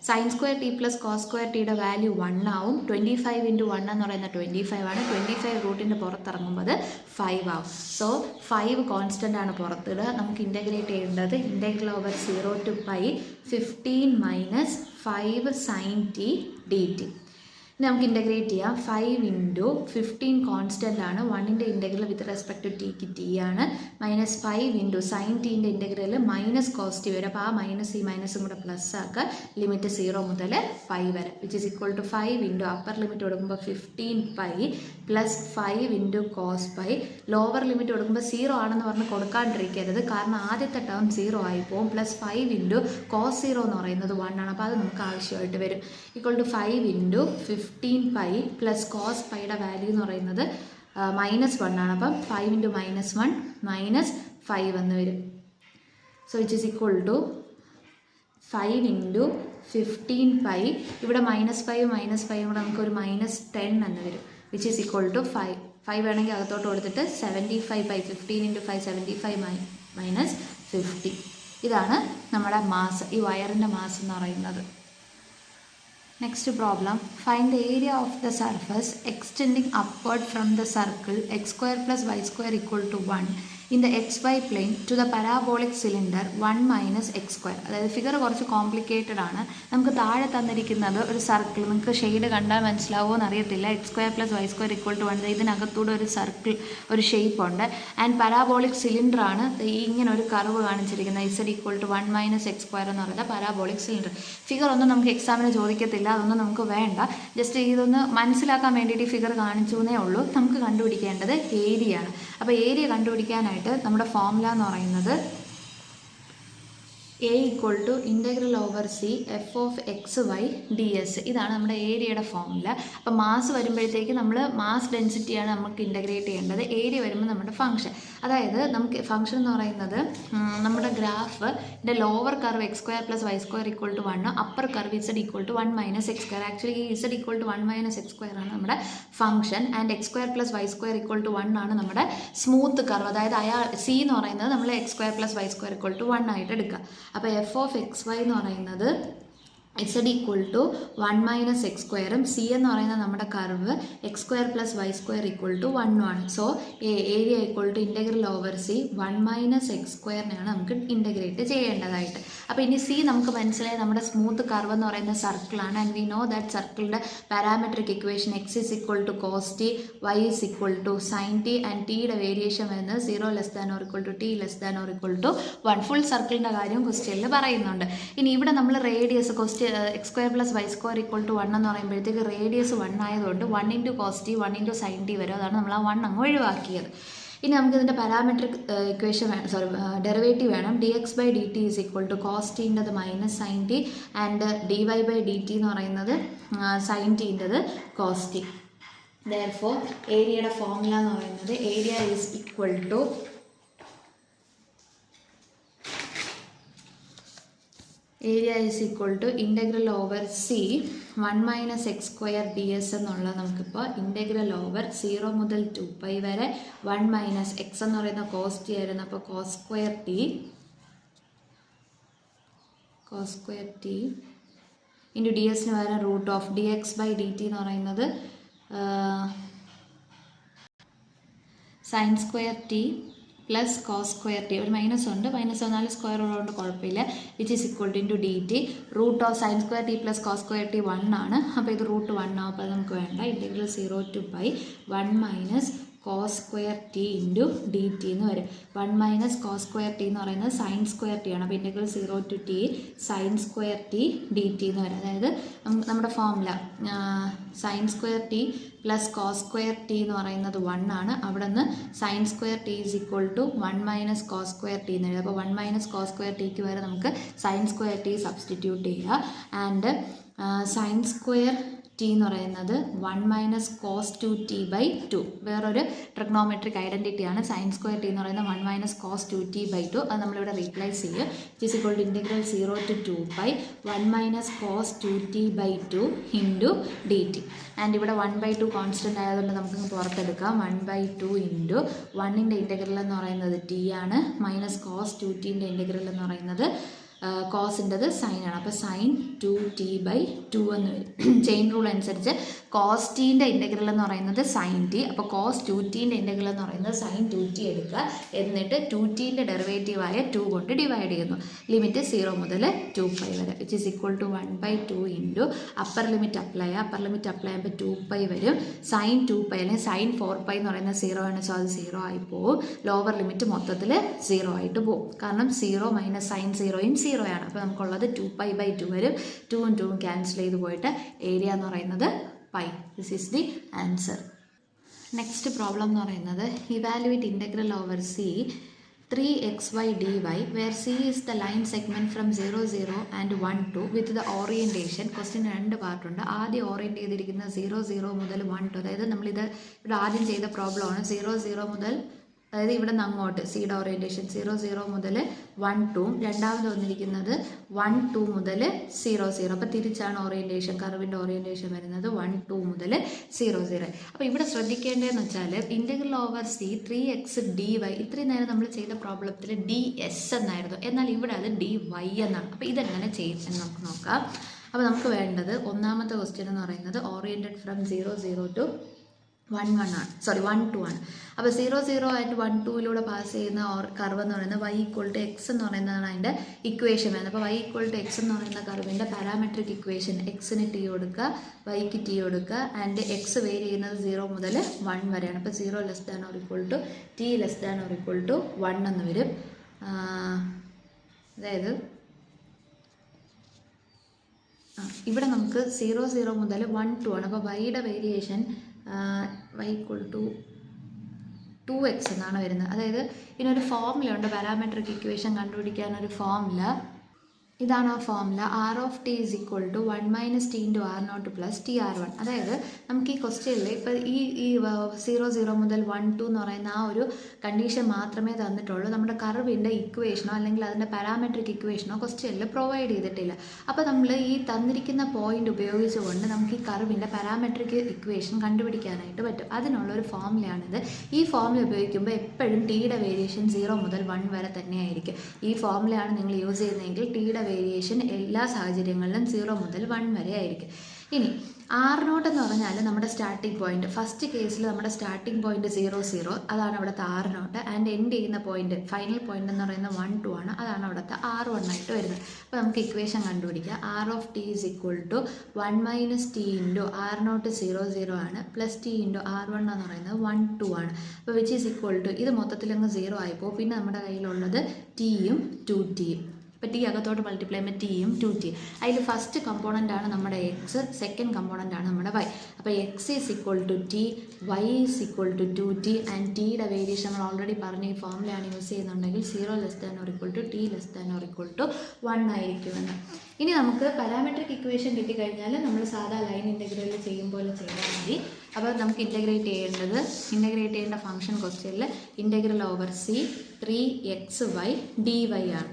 sin² t plus cos² t-യുടെ വാല്യൂ 1 ആവും. 25 × 1 എന്ന് പറയുന്നത് 25 ആണ്. 25 റൂട്ടിൻ്റെ പുറത്തിറങ്ങുമ്പോൾ 5 ആവും. സോ 5 കോൺസ്റ്റൻ്റ് ആണ് പുറത്തിടുക. നമുക്ക് ഇൻ്റഗ്രേറ്റ് ചെയ്യേണ്ടത് integral over 0 to π 15 - 5 sin t dt. ഇനി നമുക്ക് ഇൻ്റഗ്രേറ്റ് ചെയ്യാം. 5 ഇൻറ്റു 15 കോൺസ്റ്റൻ്റ് ആണ്. 1ൻ്റെ ഇൻ്റഗ്രൽ വിത്ത് റെസ്പെക്ട് ടു ടിക്ക് ടി ആണ്. -5 ഇൻറ്റു സൈൻ ടീൻ്റെ ഇൻ്റഗ്രൽ മൈനസ് കോസ് ടി വരും. അപ്പോൾ ആ മൈനസ് ഈ മൈനസും കൂടെ പ്ലസ് ആക്കുക. ലിമിറ്റ് 0 മുതൽ 5 വരെ which is equal to 5 into upper limit കൊടുക്കുമ്പോൾ 15π plus 5 into cos pi. Lower limit കൊടുക്കുമ്പോൾ 0 ആണെന്ന് പറഞ്ഞ് കൊടുക്കാണ്ടിരിക്കരുത്, കാരണം ആദ്യത്തെ ടേം 0 ആയി പോകും. പ്ലസ് 5 ഇൻറ്റു കോസ് 0 എന്ന് പറയുന്നത് 1 ആണ്. അപ്പോൾ അത് നമുക്ക് ആവശ്യമായിട്ട് വരും. Equal to 5 into 15π plus cos പൈയുടെ വാല്യൂ എന്ന് പറയുന്നത് -1 ആണ്. അപ്പം 5 ഇൻറ്റു -1 -5 എന്ന് വരും. So which is equal to 5 into 15π. ഇവിടെ -5 കൂടെ നമുക്കൊരു -10 എന്ന് വരും വിച്ച് ഈസ് ഈക്വൽ ടു 5 വേണമെങ്കിൽ അകത്തോട്ട് കൊടുത്തിട്ട് 75π. 15 ഇൻറ്റു 5 75 മൈനസ് 50. ഇതാണ് നമ്മുടെ മാസ്, ഈ വയറിൻ്റെ മാസ് എന്ന് പറയുന്നത്. Next problem. Find the area of the surface extending upward from the circle x² + y² = 1 in the XY plane to the parabolic cylinder 1 - x². അതായത് ഫിഗർ കുറച്ച് കോംപ്ലിക്കേറ്റഡ് ആണ്. നമുക്ക് താഴെ തന്നിരിക്കുന്നത് ഒരു സർക്കിൾ, നിങ്ങൾക്ക് ഷെയ്ഡ് കണ്ടാൽ മനസ്സിലാവുമോ എന്നറിയത്തില്ല. x² + y² = 1. ഇതിനകത്തൂടെ ഒരു സർക്കിൾ, ഒരു ഷേപ്പ് ഉണ്ട്. ആൻഡ് പരാബോളിക് സിലിണ്ടർ ആണ് ഇങ്ങനെ ഒരു കർവ് കാണിച്ചിരിക്കുന്നത്. z = 1 - x² എന്ന് പറയുന്നത് പരാബോളിക് സിലിണ്ടർ. ഫിഗർ ഒന്നും നമുക്ക് എക്സാമിന് ചോദിക്കത്തില്ല, അതൊന്നും നമുക്ക് വേണ്ട. ജസ്റ്റ് ഇതൊന്ന് മനസ്സിലാക്കാൻ വേണ്ടിയിട്ട് ഈ ഫിഗർ കാണിച്ചു എന്നേ ഉള്ളൂ. നമുക്ക് കണ്ടുപിടിക്കേണ്ടത് ഏരിയ ആണ്. അപ്പോൾ ഏരിയ കണ്ടുപിടിക്കാനായിട്ട് നമ്മുടെ ഫോർമുല എന്ന് പറയുന്നത് A = (∫c f(x(y) ds). ഇതാണ് നമ്മുടെ ഏരിയയുടെ ഫോർമുല. അപ്പോൾ മാസ് വരുമ്പോഴത്തേക്ക് നമ്മൾ മാസ് ഡെൻസിറ്റിയാണ് നമുക്ക് ഇൻ്റഗ്രേറ്റ് ചെയ്യേണ്ടത്. ഏരിയ വരുമ്പോൾ നമ്മുടെ ഫംഗ്ഷൻ, അതായത് നമുക്ക് ഫംഗ്ഷൻ എന്ന് പറയുന്നത് നമ്മുടെ ഗ്രാഫിൻ്റെ lower curve x² + y² = 1, upper curve z = 1 - x². Actually ഈ z = 1 - x² ആണ് നമ്മുടെ ഫംഗ്ഷൻ. ആൻഡ് x² + y² = 1 ആണ് നമ്മുടെ സ്മൂത്ത് കർവ്. അതായത് c എന്ന് പറയുന്നത് നമ്മൾ x² + y² = 1 ആയിട്ട് എടുക്കുക. അപ്പോൾ f(xy) എന്ന് പറയുന്നത് z = 1 - x², c എന്ന് പറയുന്നത് നമ്മുടെ കർവ് x² + y² = 1 ആണ്. സോ ഏരിയ =(c) 1 - x²നെയാണ് നമുക്ക് ഇൻ്റഗ്രേറ്റ് ചെയ്യേണ്ടതായിട്ട്. അപ്പോൾ ഇനി c നമുക്ക് മനസ്സിലായി നമ്മുടെ സ്മൂത്ത് കർവ് എന്ന് പറയുന്ന സർക്കിളാണ്. ആൻഡ് വി നോ ദാറ്റ് സർക്കിളിൻ്റെ parametric equation x = cos t, y = sin t, and ടിയുടെ വേരിയേഷൻ വരുന്നത് 0 ≤ t ≤ 1. ഫുൾ സർക്കിളിൻ്റെ കാര്യം ക്വസ്റ്റ്യനിൽ പറയുന്നുണ്ട്. ഇനി ഇവിടെ നമ്മൾ റേഡിയസ് x² + y² = 1 എന്ന് പറയുമ്പോഴത്തേക്ക് റേഡിയസ് 1 ആയതുകൊണ്ട് 1 × cos t 1 × sin t വരും. അതാണ് നമ്മൾ ആ 1 അങ്ങ് ഒഴിവാക്കിയത്. ഇനി നമുക്കിതിൻ്റെ പാരാമെട്രിക് ഇക്വേഷൻ ഡെറിവേറ്റീവ് വേണം. dx/dt = cos t ൻ്റെത് -sin t ആൻഡ് dy/dt എന്ന് പറയുന്നത് sin t ൻ്റെത് cos t. Therefore ഏരിയയുടെ ഫോർമുല എന്ന് പറയുന്നത് area is equal to (c 1 - x² ds) എന്നുള്ളത് നമുക്കിപ്പോൾ (0 മുതൽ 2π വരെ 1 - x എന്ന് പറയുന്ന cos t ആയിരുന്നു. അപ്പോൾ cos² t ഇൻറ്റു dsന് പകരം √dx/dt എന്ന് പറയുന്നത് sin² t plus cos² t. ഒരു മൈനസ് ഉണ്ട്, മൈനസ് വന്നാലും സ്ക്വയർ ഉള്ളതുകൊണ്ട് കുഴപ്പമില്ല. Which is equal to dt. √sin² t plus cos² t 1 ആണ്. അപ്പോൾ ഇത് √1 ആവും. അപ്പോൾ അത് നമുക്ക് വേണ്ട. (0 to π 1 - cos² t into dt എന്ന് വരും. 1 - cos² t എന്ന് പറയുന്നത് sin² t ആണ്. അപ്പോൾ (0 to t sin² t dt എന്ന് വരും. അതായത് നമ്മുടെ formula sin² t plus cos² t എന്ന് പറയുന്നത് 1 ആണ്. അവിടെ നിന്ന് sin² t = 1 - cos² t എന്ന് എഴുതും. അപ്പോൾ 1 - cos² tക്ക് വരെ നമുക്ക് sin² t സബ്സ്റ്റിറ്റ്യൂട്ട് ചെയ്യുക. ആൻഡ് sin² t എന്ന് പറയുന്നത് 1 - cos 2t/2. വേറൊരു ട്രിഗ്നോമെട്രിക് ഐഡൻറ്റിറ്റിയാണ്. sin² t എന്ന് പറയുന്നത് 1 - cos 2t/2. അത് നമ്മളിവിടെ റീപ്ലേസ് ചെയ്യും. (0 to 2π 1 - cos 2t/2 into dt). And ഇവിടെ 1/2 കോൺസ്റ്റൻ്റ് ആയതുകൊണ്ട് നമുക്കിങ്ങ് പുറത്തെടുക്കാം. 1/2 ഇൻറ്റു 1ൻ്റെ ഇൻ്റഗ്രൽ എന്ന് പറയുന്നത് t ആണ്. -cos 2tൻ്റെ ഇൻ്റഗ്രൽ എന്ന് പറയുന്നത് കോസിൻ്റെത് സൈനാണ്. അപ്പോൾ സൈൻ 2t/2 എന്ന് വരും. ചെയിൻ റൂൾ അനുസരിച്ച് കോസ് ടീൻ്റെ ഇൻ്റഗ്രൽ എന്ന് പറയുന്നത് സൈൻ ടി. അപ്പോൾ കോസ് 2tൻ്റെ ഇൻ്റഗ്രൽ എന്ന് പറയുന്നത് സൈൻ 2t എടുക്കുക. എന്നിട്ട് 2tൻ്റെ ഡെറിവേറ്റീവായ 2 കൊണ്ട് ഡിവൈഡ് ചെയ്യുന്നു. ലിമിറ്റ് 0 മുതൽ 2π വരെ which is equal to 1/2 into upper limit apply ചെയ്യുമ്പോൾ 2π വരും. സൈൻ 2π അല്ലെങ്കിൽ സൈൻ 4π എന്ന് പറയുന്നത് 0 ആണ്. സോ അത് 0 ആയി പോകും. ലോവർ ലിമിറ്റ് മൊത്തത്തിൽ 0 ആയിട്ട് പോകും. കാരണം 0 മൈനസ് സൈൻ 0യും 0 ആണ്. അപ്പോൾ നമുക്കുള്ളത് 2π/2 വരും. 2ഉം 2ഉം ക്യാൻസൽ ചെയ്ത് പോയിട്ട് ഏരിയ എന്ന് പറയുന്നത് pi. This is the answer. Next problem എന്ന് പറയുന്നത് evaluate integral over C 3xy dy where c is the line segment from 0 0 and 1 2 with the orientation. Question 2 പാർട്ടുണ്ട്. ആദ്യം ഓറിയൻറ്റ് ചെയ്തിരിക്കുന്നത് 0 0 മുതൽ 1 2, അതായത് നമ്മളിത് ഇവിടെ ആദ്യം ചെയ്ത പ്രോബ്ലമാണ്. 0 0 മുതൽ, അതായത് ഇവിടെ നിന്ന് അങ്ങോട്ട് സിയുടെ ഓറിയൻറ്റേഷൻ 0 0 മുതൽ 1 2, രണ്ടാമത് വന്നിരിക്കുന്നത് 1 2 മുതൽ 0 0. അപ്പോൾ തിരിച്ചാണ് ഓറിയൻറ്റേഷൻ, കർവിൻ്റെ ഓറിയൻറ്റേഷൻ വരുന്നത് 1 2 മുതൽ 0 0. അപ്പോൾ ഇവിടെ ശ്രദ്ധിക്കേണ്ടതെന്ന് വെച്ചാൽ integral over C 3x dy, ഇത്രയും നേരം നമ്മൾ ചെയ്ത പ്രോബ്ലത്തിൽ ds എന്നായിരുന്നു, എന്നാൽ ഇവിടെ അത് dy എന്നാണ്. അപ്പോൾ ഇതെങ്ങനെ ചെയ്യും എന്ന് നമുക്ക് നോക്കാം. അപ്പോൾ നമുക്ക് വേണ്ടത് ഒന്നാമത്തെ ക്വസ്റ്റ്യൻ എന്ന് പറയുന്നത് ഓറിയൻറ്റഡ് ഫ്രം 0 0 to 1 1 ആണ്, 1 2 ആണ്. അപ്പോൾ 0 0 ആയിട്ട് 1 2 പാസ് ചെയ്യുന്ന കർവ് എന്ന് പറയുന്നത് y = x എന്ന് പറയുന്നതാണ് അതിൻ്റെ ഇക്വേഷൻ വരുന്നത്. അപ്പോൾ y = x എന്ന് പറയുന്ന കർവിൻ്റെ പാരാമെട്രിക് ഇക്വേഷൻ എക്സിന് ടി കൊടുക്കുക, വൈക്ക് ടി കൊടുക്കുക. ആൻഡ് എക്സ് വേരി ചെയ്യുന്നത് 0 മുതൽ 1 വരെയാണ്. അപ്പോൾ 0 less than or equal to T less than or equal to 1 എന്ന് വരും. അതായത് ഇവിടെ നമുക്ക് 0 0 മുതൽ 1 2 ആണ്. അപ്പോൾ വൈയുടെ വേരിയേഷൻ y = 2x എന്നാണ് വരുന്നത്. അതായത് ഇതിനൊരു ഫോർമുല ഉണ്ട്, പാരാമെട്രിക് ഇക്വേഷൻ കണ്ടുപിടിക്കാനൊരു ഫോർമുല. ഇതാണ് ആ formula. r(t) = 1 - t × r0 + tr1. അതായത് നമുക്ക് ഈ ക്വസ്റ്റ്യനിൽ ഇപ്പോൾ ഈ 0 0 മുതൽ 1 2 എന്ന് പറയുന്ന ആ ഒരു കണ്ടീഷൻ മാത്രമേ തന്നിട്ടുള്ളൂ. നമ്മുടെ കർവിൻ്റെ ഇക്വേഷനോ അല്ലെങ്കിൽ അതിൻ്റെ പാരാമെട്രിക് ഇക്വേഷനോ ക്വസ്റ്റ്യനിൽ പ്രൊവൈഡ് ചെയ്തിട്ടില്ല. അപ്പോൾ നമ്മൾ ഈ തന്നിരിക്കുന്ന പോയിന്റ് ഉപയോഗിച്ചുകൊണ്ട് നമുക്ക് ഈ കർവിൻ്റെ പാരാമെട്രിക് ഇക്വേഷൻ കണ്ടുപിടിക്കാനായിട്ട് പറ്റും. അതിനുള്ളൊരു ഫോർമുലയാണിത്. ഈ ഫോർമുല ഉപയോഗിക്കുമ്പോൾ എപ്പോഴും ടിയുടെ വേരിയേഷൻ 0 മുതൽ 1 വരെ തന്നെയായിരിക്കും. ഈ ഫോർമുലയാണ് നിങ്ങൾ യൂസ് ചെയ്യുന്നതെങ്കിൽ ടിയുടെ വേരിയേഷൻ എല്ലാ സാഹചര്യങ്ങളിലും 0 മുതൽ 1 വരെ ആയിരിക്കും. ഇനി r0 എന്ന് പറഞ്ഞാൽ നമ്മുടെ സ്റ്റാർട്ടിംഗ് പോയിന്റ്. ഫസ്റ്റ് കേസിൽ നമ്മുടെ സ്റ്റാർട്ടിംഗ് പോയിന്റ് 0 0, അതാണ് അവിടുത്തെ r0. ആൻഡ് എൻഡ് ചെയ്യുന്ന പോയിന്റ്, ഫൈനൽ പോയിന്റ് എന്ന് പറയുന്നത് 1 2 ആണ്, അതാണ് അവിടുത്തെ r1 ആയിട്ട് വരുന്നത്. അപ്പോൾ നമുക്ക് ഇക്വേഷൻ കണ്ടുപിടിക്കാം. r(t) = 1 - t × r0 0 0 ആണ്, പ്ലസ് t × r1 എന്ന് പറയുന്നത് 1 2 ആണ്. അപ്പോൾ വിച്ച് ഈസ് ഈക്വൽ ടു, ഇത് മൊത്തത്തിലങ്ങ് 0 ആയിപ്പോൾ പിന്നെ നമ്മുടെ കയ്യിലുള്ളത് ടിയും 2tയും. ഇപ്പോൾ ടി അകത്തോട്ട് മൾട്ടിപ്ലൈ ചെയ്യുമ്പോൾ ടിയും 2t. അതിൽ ഫസ്റ്റ് കമ്പോണൻ്റ് ആണ് നമ്മുടെ എക്സ്, സെക്കൻഡ് കമ്പോണൻ്റ് ആണ് നമ്മുടെ വൈ. അപ്പോൾ X is equal to T, Y is equal to 2t. And ടിയുടെ വേരിയേഷൻ നമ്മൾ ഓൾറെഡി പറഞ്ഞ ഈ ഫോമിലാണ് യൂസ് ചെയ്യുന്നുണ്ടെങ്കിൽ 0 less than or equal to T less than or equal to 1 ആയിരിക്കുമെന്ന്. ഇനി നമുക്ക് പാരാമെട്രിക് ഇക്വേഷൻ കിട്ടിക്കഴിഞ്ഞാൽ നമ്മൾ സാധാ ലൈൻ ഇൻ്റഗ്രൽ ചെയ്യും പോലെ ചെയ്താൽ മതി. അപ്പോൾ നമുക്ക് ഇൻ്റഗ്രേറ്റ് ചെയ്യേണ്ട ഫംഗ്ഷൻ ക്വസ്റ്റ്യനിൽ integral over C 3xy dy ആണ്.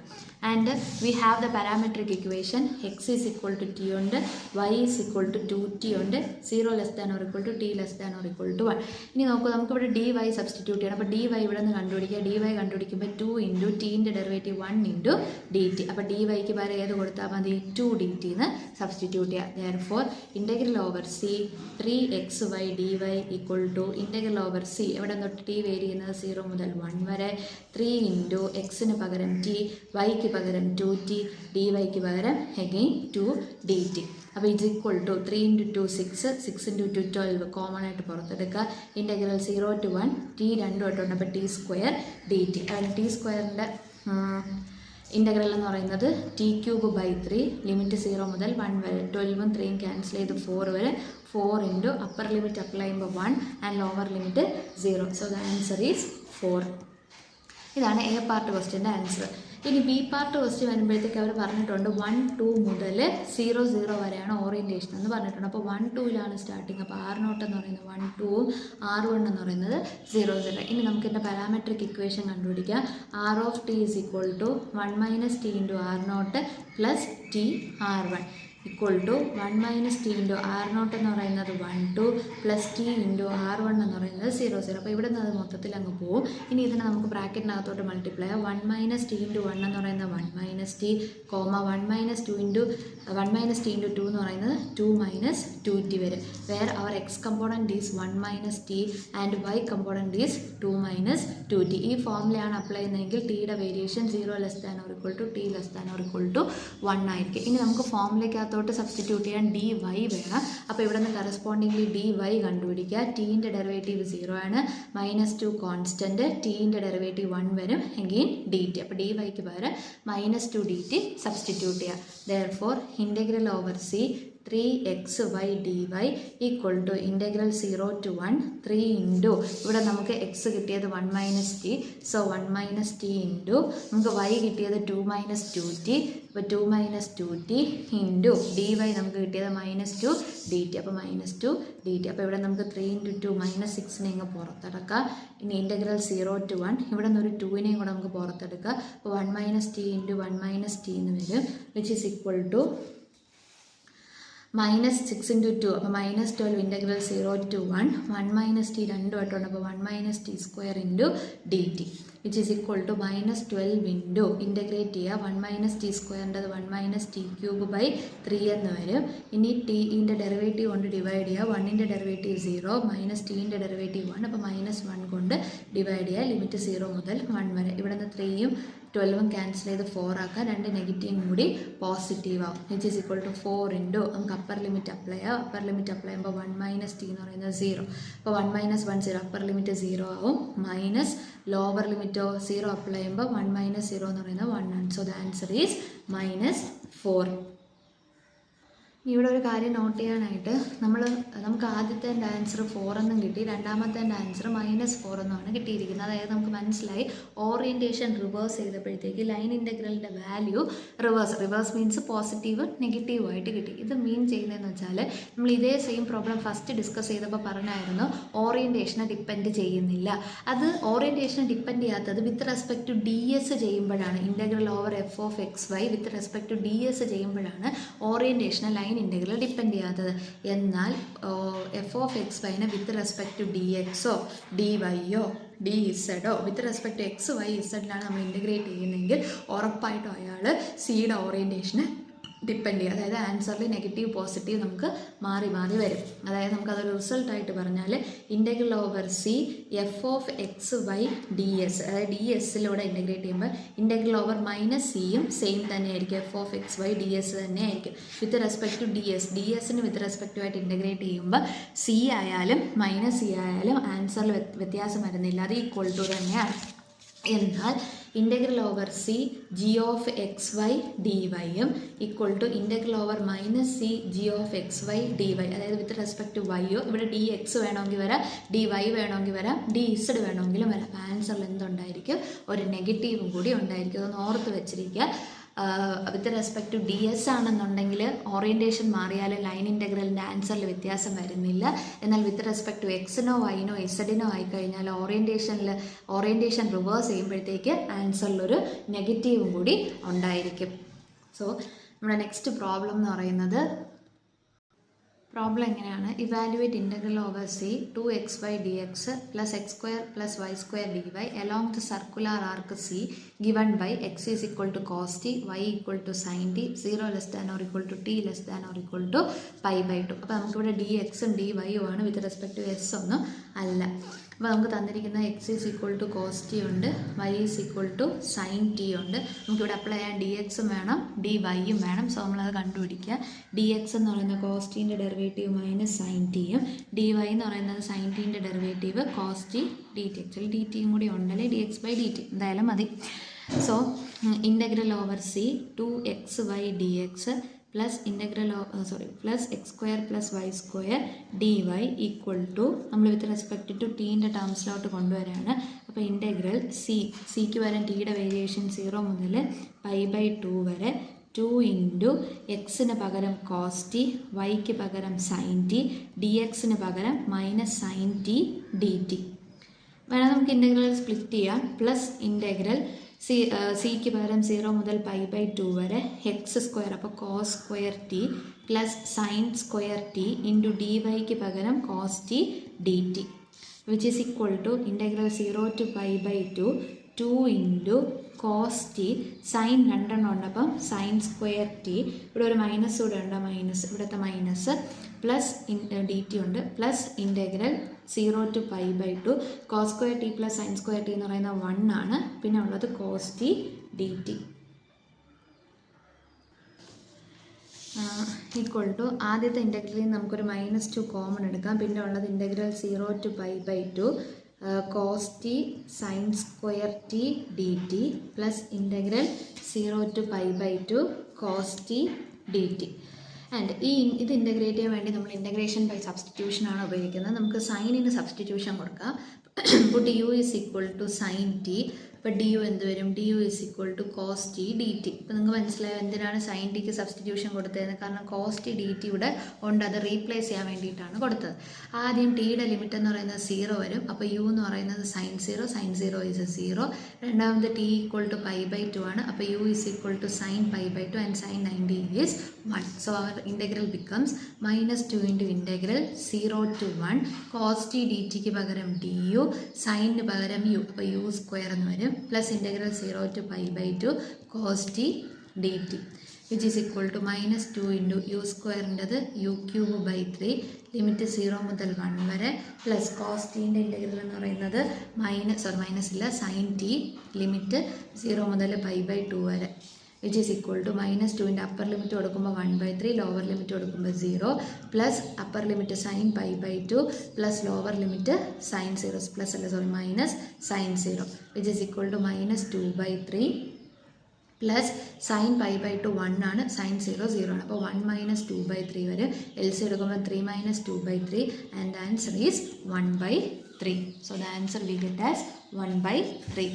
And we have the parametric equation x is equal to t ഉണ്ട്, y is equal to 2t ഉണ്ട്, 0 less than or equal to t less than or equal to 1. ഇനി നോക്കൂ, നമുക്കിവിടെ dy substitute ചെയ്യണം. അപ്പോൾ dy ഇവിടെ നിന്ന് കണ്ടുപിടിക്കുക. dy കണ്ടുപിടിക്കുമ്പോൾ 2 × t-ൻ്റെ ഡെറിവേറ്റീവ് 1 × dt. അപ്പോൾ dyക്ക് പകരം ഏത് കൊടുത്താൽ മതി? 2dt എന്ന് സബ്സ്റ്റിറ്റ്യൂട്ട് ചെയ്യുക. Therefore integral over c 3xy dy = integral over c, എവിടെ തൊട്ട് t വേരി ചെയ്യുന്നത് 0 മുതൽ 1 വരെ, 3 × x-ന് പകരം t, y-ക്ക് പകരം 2t, dy-ക്ക് പകരം അഗെയിൻ 2dt. അപ്പോൾ ഇത് ഈക്വൽ ടു 3 × 2 6, 6 × 2 12, കോമൺ ആയിട്ട് പുറത്തെടുക്കുക. ഇൻ്റഗ്രൽ 0 to 1 t 2 ആയിട്ടുണ്ട്. അപ്പോൾ t² dt. അതായത് t²ൻ്റെ ഇൻ്റഗ്രൽ എന്ന് പറയുന്നത് t³ / 3, ലിമിറ്റ് 0 മുതൽ 1 വരെ, 12ഉം 3ഉം ക്യാൻസൽ ചെയ്ത് 4 വരെ, 4 × അപ്പർ ലിമിറ്റ് അപ്ലൈ ചെയ്യുമ്പോൾ 1 and lower limit 0. So the answer is 4. ഇതാണ് എ പാർട്ട് ക്വസ്റ്റ്യൻ്റെ ആൻസർ. ഇനി ബി പാർട്ട് ക്വസ്റ്റ്യൻ വരുമ്പോഴത്തേക്ക് അവർ പറഞ്ഞിട്ടുണ്ട് 1 2 മുതൽ 0 0 വരെയാണ് ഓറിയൻറ്റേഷൻ എന്ന് പറഞ്ഞിട്ടുണ്ട്. അപ്പോൾ 1 2 സ്റ്റാർട്ടിങ്. അപ്പോൾ r0 എന്ന് പറയുന്നത് 1 2ഉം r1 എന്ന് പറയുന്നത് 0 0. ഇനി നമുക്ക് എൻ്റെ പാരാമെട്രിക് ഇക്വേഷൻ കണ്ടുപിടിക്കാം. r(t) = 1 - t × r0 + t r1. Equal to 1 minus T into R not എന്ന് പറയുന്നത് 1 2 പ്ലസ് ടി ഇൻറ്റു ആർ 1 എന്ന് പറയുന്നത് 0 0. അപ്പോൾ ഇവിടെ നിന്ന് അത് മൊത്തത്തിൽ അങ്ങ് പോവും. ഇനി ഇതിനെ നമുക്ക് ബ്രാക്കറ്റിനകത്തോട്ട് മൾട്ടിപ്ലൈ 1 മൈനസ് ടി ഇൻറ്റു 1 എന്ന് പറയുന്നത് 1 minus T comma 1 minus T into 2 എന്ന് പറയുന്നത് 2 മൈനസ് 2t വരും. Where our X component is 1 minus T and Y component is 2 minus 2t. ഈ ഫോമിലാണ് അപ്ലൈ ചെയ്യുന്നതെങ്കിൽ ടിയുടെ variation 0 less than or equal to T less than or equal to 1 ആയിരിക്കും. ഇനി നമുക്ക് ഫോമിലേക്കകത്തോട്ട് സബ്സ്റ്റിറ്റ്യൂട്ട് ചെയ്യാൻ dy വേണം. അപ്പോൾ ഇവിടെ നിന്ന് കറസ്പോണ്ടിംഗ്ലി dy കണ്ടുപിടിക്കുക. ടീൻ്റെ ഡെറിവേറ്റീവ് 0 ആണ്, -2 കോൺസ്റ്റൻറ്റ്, ടീൻ്റെ ഡെറിവേറ്റീവ് 1 വരും, എഗെയിൻ dt. അപ്പോൾ dyക്ക് പകരം -2 dt സബ്സ്റ്റിറ്റ്യൂട്ട് ചെയ്യുക. Therefore integral over c 3xy dy equal to integral 0 to 1 3 into ഇവിടെ നമുക്ക് എക്സ് കിട്ടിയത് 1 minus T, so 1 minus T into നമുക്ക് y കിട്ടിയത് 2 മൈനസ് 2t, അപ്പോൾ 2 മൈനസ് 2t ഇൻറ്റു dy നമുക്ക് കിട്ടിയത് -2 dt. അപ്പോൾ -2 dt. അപ്പോൾ ഇവിടെ നമുക്ക് 3 ഇൻറ്റു 2 -6നെ ഇങ്ങ് പുറത്തെടുക്കാം. ഇനി ഇൻ്റഗ്രൽ 0 to 1 ഇവിടെ നിന്ന് ഒരു 2നെയും കൂടെ നമുക്ക് പുറത്തെടുക്കുക. അപ്പോൾ 1 minus T into 1 minus t എന്ന് വരും, which is equal to -6 into 2, അപ്പോൾ -12 ഇൻ്റഗ്രൽ 0 to 1 1 മൈനസ് ടി രണ്ടുമായിട്ടുണ്ട്, അപ്പോൾ 1 minus t square into D T which is equal to -12 into integrate ചെയ്യുക 1 മൈനസ് ടി സ്ക്വയറിൻ്റെത് 1 മൈനസ് ടി ക്യൂബ് ബൈ 3 എന്ന് വരും. ഇനി ടിൻ്റെ ഡെറിവേറ്റീവ് കൊണ്ട് ഡിവൈഡ് ചെയ്യുക. 1ൻ്റെ ഡെറിവേറ്റീവ് 0 മൈനസ് ടീൻ്റെ ഡെറിവേറ്റീവ് 1, അപ്പോൾ -1 കൊണ്ട് ഡിവൈഡ് ചെയ്യുക. ലിമിറ്റ് 0 മുതൽ 1 വരെ. ഇവിടെ നിന്ന് 3യും 12ഉം ക്യാൻസൽ ചെയ്ത് 4 ആക്കുക. 2 നെഗറ്റീവും കൂടി പോസിറ്റീവ് ആവും, which is equal to 4 into നമുക്ക് അപ്പർ ലിമിറ്റ് അപ്ലൈ ചെയ്യാം. അപ്പർ ലിമിറ്റ് അപ്ലൈ ചെയ്യുമ്പോൾ 1 മൈനസ് ടി എന്ന് പറയുന്നത് 0, അപ്പോൾ 1 മൈനസ് 1 0, അപ്പർ ലിമിറ്റ് 0 ആവും. മൈനസ് ലോവർ ലിമിറ്റോ 0 അപ്ലൈ ചെയ്യുമ്പോൾ 1 മൈനസ് 0 എന്ന് പറയുന്നത് 1 ആണ്. So the answer is -4. ഇവിടെ ഒരു കാര്യം നോട്ട് ചെയ്യാനായിട്ട്, നമുക്ക് ആദ്യത്തെ ആൻസർ 4 എന്നും കിട്ടി, രണ്ടാമത്തെ ആൻസർ -4 എന്നുമാണ് കിട്ടിയിരിക്കുന്നത്. അതായത് നമുക്ക് മനസ്സിലായി ഓറിയൻറ്റേഷൻ റിവേഴ്സ് ചെയ്തപ്പോഴത്തേക്ക് ലൈൻ ഇൻ്റഗ്രലിൻ്റെ value reverse means positive negative ആയിട്ട് കിട്ടി. ഇത് മീൻ ചെയ്യുന്നതെന്ന് വെച്ചാൽ നമ്മൾ ഇതേ സെയിം പ്രോബ്ലം ഫസ്റ്റ് ഡിസ്കസ് ചെയ്തപ്പോൾ പറഞ്ഞായിരുന്നു ഓറിയൻറ്റേഷനെ ഡിപ്പെൻഡ് ചെയ്യുന്നില്ല. അത് ഓറിയൻറ്റേഷനെ ഡിപ്പെൻഡ് ചെയ്യാത്തത് with respect to D s ചെയ്യുമ്പോഴാണ്. Integral over f of X y with respect to D s ചെയ്യുമ്പോഴാണ് ഓറിയൻറ്റേഷനെ ലൈൻ ഇൻ്റഗ്രൽ ഡിപ്പെൻഡ് ചെയ്യാത്തത്. എന്നാൽ എഫ് ഓഫ് എക്സ് വൈനെ വിത്ത് റെസ്പെക്ട് ടു ഡി എക്സോ ഡി വൈയോ ഡി ഇസഡോ with respect to x y ഇസഡിലാണ് നമ്മൾ ഇൻ്റഗ്രേറ്റ് ചെയ്യുന്നതെങ്കിൽ ഉറപ്പായിട്ടും അയാൾ സിയുടെ ഓറിയൻറ്റേഷനെ ഡിപ്പെൻഡ് ചെയ്യുക. അതായത് ആൻസറിൽ നെഗറ്റീവ് പോസിറ്റീവ് നമുക്ക് മാറി മാറി വരും. അതായത് നമുക്കതൊരു റിസൾട്ടായിട്ട് പറഞ്ഞാൽ integral over C F of X Y D s, അതായത് ഡി എസിലൂടെ ഇൻ്റഗ്രേറ്റ് ചെയ്യുമ്പോൾ ഇൻ്റഗ്രൽ ഓവർ മൈനസ് സിയും സെയിം തന്നെയായിരിക്കും, f of X Y D s തന്നെയായിരിക്കും with respect to D s. D എസിന് വിത്ത് റെസ്പെക്റ്റുമായിട്ട് ഇൻ്റഗ്രേറ്റ് ചെയ്യുമ്പോൾ സി ആയാലും മൈനസ് സി ആയാലും ആൻസറിൽ വ്യത്യാസം വരുന്നില്ല, അത് ഈക്വൽ ടു തന്നെയാണ്. എന്നാൽ integral over c g of X Y d വൈയും equal to integral over minus C g of X Y D Y, അതായത് വിത്ത് റെസ്പെക്ട് ടു വൈയോ ഇവിടെ ഡി എക്സ് വേണമെങ്കിൽ വരാം, ഡി വൈ വേണമെങ്കിൽ വരാം, ഡി ഇസഡ് വേണമെങ്കിലും വരാം. ആൻസറിൽ എന്തുണ്ടായിരിക്കും? ഒരു നെഗറ്റീവും കൂടി ഉണ്ടായിരിക്കും. അതൊന്ന് ഓർത്ത് വെച്ചിരിക്കുക. With respect to D S ആണെന്നുണ്ടെങ്കിൽ ഓറിയൻറ്റേഷൻ മാറിയാലും ലൈൻ ഇൻ്റഗ്രലിൻ്റെ ആൻസറിൽ വ്യത്യാസം വരുന്നില്ല. എന്നാൽ വിത്ത് റെസ്പെക്ട് ടു എക്സിനോ വൈനോ ഇസഡിനോ ആയിക്കഴിഞ്ഞാൽ ഓറിയൻറ്റേഷൻ റിവേഴ്സ് ചെയ്യുമ്പോഴത്തേക്ക് ആൻസറിലൊരു നെഗറ്റീവും കൂടി ഉണ്ടായിരിക്കും. സോ നമ്മുടെ നെക്സ്റ്റ് പ്രോബ്ലം എന്ന് പറയുന്നത് പ്രോബ്ലം എങ്ങനെയാണ്? Evaluate integral over c 2xy dx plus x square plus y square d y along the circular arc c given by x is equal to cos t y equal to sine t 0 less than or equal to T less than or equal to π/2. അപ്പോൾ നമുക്കിവിടെ D എക്സും D വൈയും ആണ്, വിത്ത് respect to S ഒന്നും അല്ല. അപ്പോൾ നമുക്ക് തന്നിരിക്കുന്ന x is equal to cos t ഉണ്ട്, y is equal to sine t ഉണ്ട്. നമുക്കിവിടെ അപ്ലൈ ചെയ്യാൻ ഡി എക്സും വേണം ഡി വൈയും വേണം. സോ നമ്മളത് കണ്ടുപിടിക്കുക. ഡി എക്സ് എന്ന് പറയുന്ന കോസ് ടീൻ്റെ ഡെറിവേറ്റീവ് മൈനസ് സൈൻ ടിയും, ഡി വൈ എന്ന് പറയുന്നത് സൈൻ ടീൻ്റെ derivative cos T D t. Actually d ടിയും കൂടി ഉണ്ടല്ലേ d X by D t എന്തായാലും മതി. So integral over c 2xy dx plus plus x square plus y square d y equal to നമ്മൾ with respect to ടീൻ്റെ ടേംസിലോട്ട് കൊണ്ടുവരാണ്. അപ്പോൾ integral സിക്ക് വരാൻ ടിയുടെ വേരിയേഷൻ 0 മുതൽ π/2 വരെ 2 ഇൻറ്റു എക്സിന് പകരം കോസ് ടി, വൈക്ക് പകരം സൈൻ ടി, ഡി എക്സിന് പകരം minus sine T D T. വേണം നമുക്ക് ഇൻ്റഗ്രൽ സ്പ്ലിറ്റ് ചെയ്യാം. പ്ലസ് ഇൻ്റഗ്രൽ സിക്ക് പകരം 0 മുതൽ π/2 വരെ എക്സ് സ്ക്വയർ, അപ്പോൾ cos square T plus sine square T into D വൈക്ക് പകരം cos T D T which is equal to integral 0 to π/2 2 into cos T sine രണ്ടെണ്ണം ഉണ്ട്, അപ്പം സൈൻ സ്ക്വയർ ടി, ഇവിടെ ഒരു മൈനസ് കൂടെ ഉണ്ട്, മൈനസ് ഇവിടുത്തെ മൈനസ് പ്ലസ് ഡി ടി ഉണ്ട് plus integral 0 to π/2 cos square T plus sine square t എന്ന് പറയുന്നത് 1 ആണ്, പിന്നെ ഉള്ളത് cos T D t equal to ആദ്യത്തെ ഇൻ്റഗ്രലിൽ നമുക്കൊരു -2 കോമൺ എടുക്കാം, പിന്നെ ഉള്ളത് integral 0 to π/2 cos T sine square t D T plus integral 0 to π/2 cos T D t. And ഇത് ഇൻ്റഗ്രേറ്റ് ചെയ്യാൻ വേണ്ടി നമ്മൾ ഇൻ്റഗ്രേഷൻ ബൈ സബ്സ്റ്റിറ്റ്യൂഷൻ ആണ് ഉപയോഗിക്കുന്നത്. നമുക്ക് സൈനിന് സബ്സ്റ്റിറ്റ്യൂഷൻ കൊടുക്കാം. Put U is equal to sine T, അപ്പോൾ ഡി യു എന്ത് വരും, D U is equal to cos T D T. ഇപ്പോൾ നിങ്ങൾക്ക് മനസ്സിലായോ എന്തിനാണ് സൈൻ ടിക്ക് സബ്സ്റ്റിറ്റ്യൂഷൻ കൊടുത്തതെന്ന്? കാരണം കോസ് ടി ഡി ടി ഇവിടെ ഉണ്ട്, അത് റീപ്ലേസ് ചെയ്യാൻ വേണ്ടിയിട്ടാണ് കൊടുത്തത്. ആദ്യം ടിയുടെ ലിമിറ്റ് എന്ന് പറയുന്നത് 0 വരും, അപ്പോൾ യു എന്ന് പറയുന്നത് സൈൻ 0, സൈൻ 0 ഈസ് 0. രണ്ടാമത് ടി ഈക്വൽ ടു π/2 ആണ്, അപ്പോൾ u is equal to sine π/2 and sine 90 is 1. So our integral becomes -2 into integral 0 to 1 cos T d ടിക്ക് പകരം ഡി യു, സൈനിന് പകരം യു, അപ്പോൾ യു സ്ക്വയർ എന്ന് വരും, plus integral 0 to π/2 cos T D T which is equal to -2 into u സ്ക്വയറിൻ്റെത് u³ 3 limit 0 മുതൽ 1 വരെ പ്ലസ് കോസ് ടീൻ്റെ ഇൻ്റഗ്രൽ എന്ന് പറയുന്നത് മൈനസ് ഇല്ല സൈൻ ടി ലിമിറ്റ് 0 മുതൽ π/2 വരെ വിച്ച് ഈസ് ഈക്വൽ ടു -2ൻ്റെ അപ്പർ ലിമിറ്റ് കൊടുക്കുമ്പോൾ 1/3, ലോവർ ലിമിറ്റ് കൊടുക്കുമ്പോൾ 0 plus upper limit sine π/2 plus lower limit sine 0 plus അല്ല sorry minus sine 0 which is equal to -2/3 plus sine π/2 1 ആണ്, സൈൻ 0 0 ആണ്, അപ്പോൾ 1 - 2/3 വരും. എൽസി എടുക്കുമ്പോൾ 3 - 2/3 and the answer is 1/3. So the answer we get as 1/3.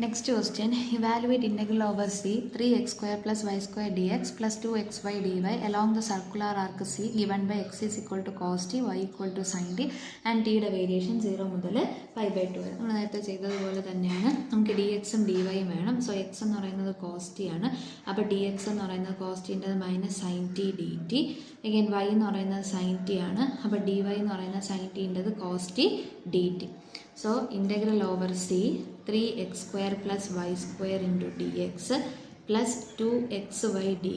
Next question, evaluate integral over c 3x² plus y² dx plus 2xy dy along the circular arc c given by x is equal to cos t, y equal to sin t and t യുടെ variation 0 മുതൽ π/2 വരെ. നമ്മൾ നേരത്തെ ചെയ്തതുപോലെ തന്നെയാണ്, നമുക്ക് D എക്സും D വൈയും വേണം. സോ എക്സ് എന്ന് പറയുന്നത് കോസ് ടി ആണ്, അപ്പോൾ ഡി എക്സ് എന്ന് പറയുന്നത് കോസ് ടീൻ്റെ minus sine T D t. Again y എന്ന് പറയുന്നത് സൈൻ ടി ആണ്, അപ്പോൾ ഡി വൈ എന്ന് പറയുന്നത് സൈൻ ടീൻ്റെത് cos T D t. So integral over c 3x² plus y² into dx plus 2xy dy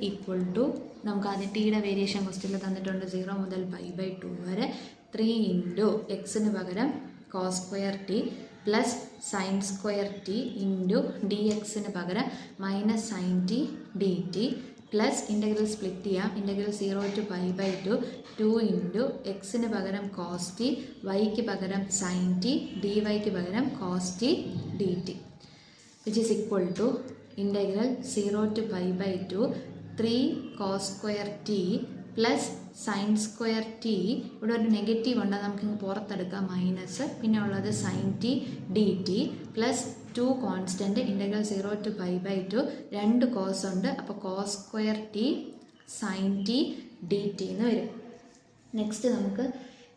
equal to നമുക്ക് ആദ്യം ടിയുടെ വേരിയേഷൻ ക്വസ്റ്റ്യനിൽ തന്നിട്ടുണ്ട് 0 മുതൽ π/2 വരെ 3 ഇൻറ്റു എക്സിന് പകരം cos square T plus sine square T into D എക്സിന് പകരം minus sine T D T plus integral split ചെയ്യാം, ഇൻ്റഗ്രൽ 0 to π/2 2 ഇൻറ്റു എക്സിന് പകരം കോസ് ടി, വൈക്ക് പകരം സൈൻ ടി, ഡി വൈക്ക് പകരം cos T D T which is equal to integral 0 to π/2 3 cos square T plus sine square t, ഇവിടെ ഒരു negative ഉണ്ട്, നമുക്കിങ്ങ് പുറത്തെടുക്കാം മൈനസ്, പിന്നെ ഉള്ളത് sine T D T plus 2 constant integral 0 to π/2 2 cos ഉണ്ട്, അപ്പോൾ cos square t sine T D T എന്ന് വരും. നെക്സ്റ്റ് നമുക്ക്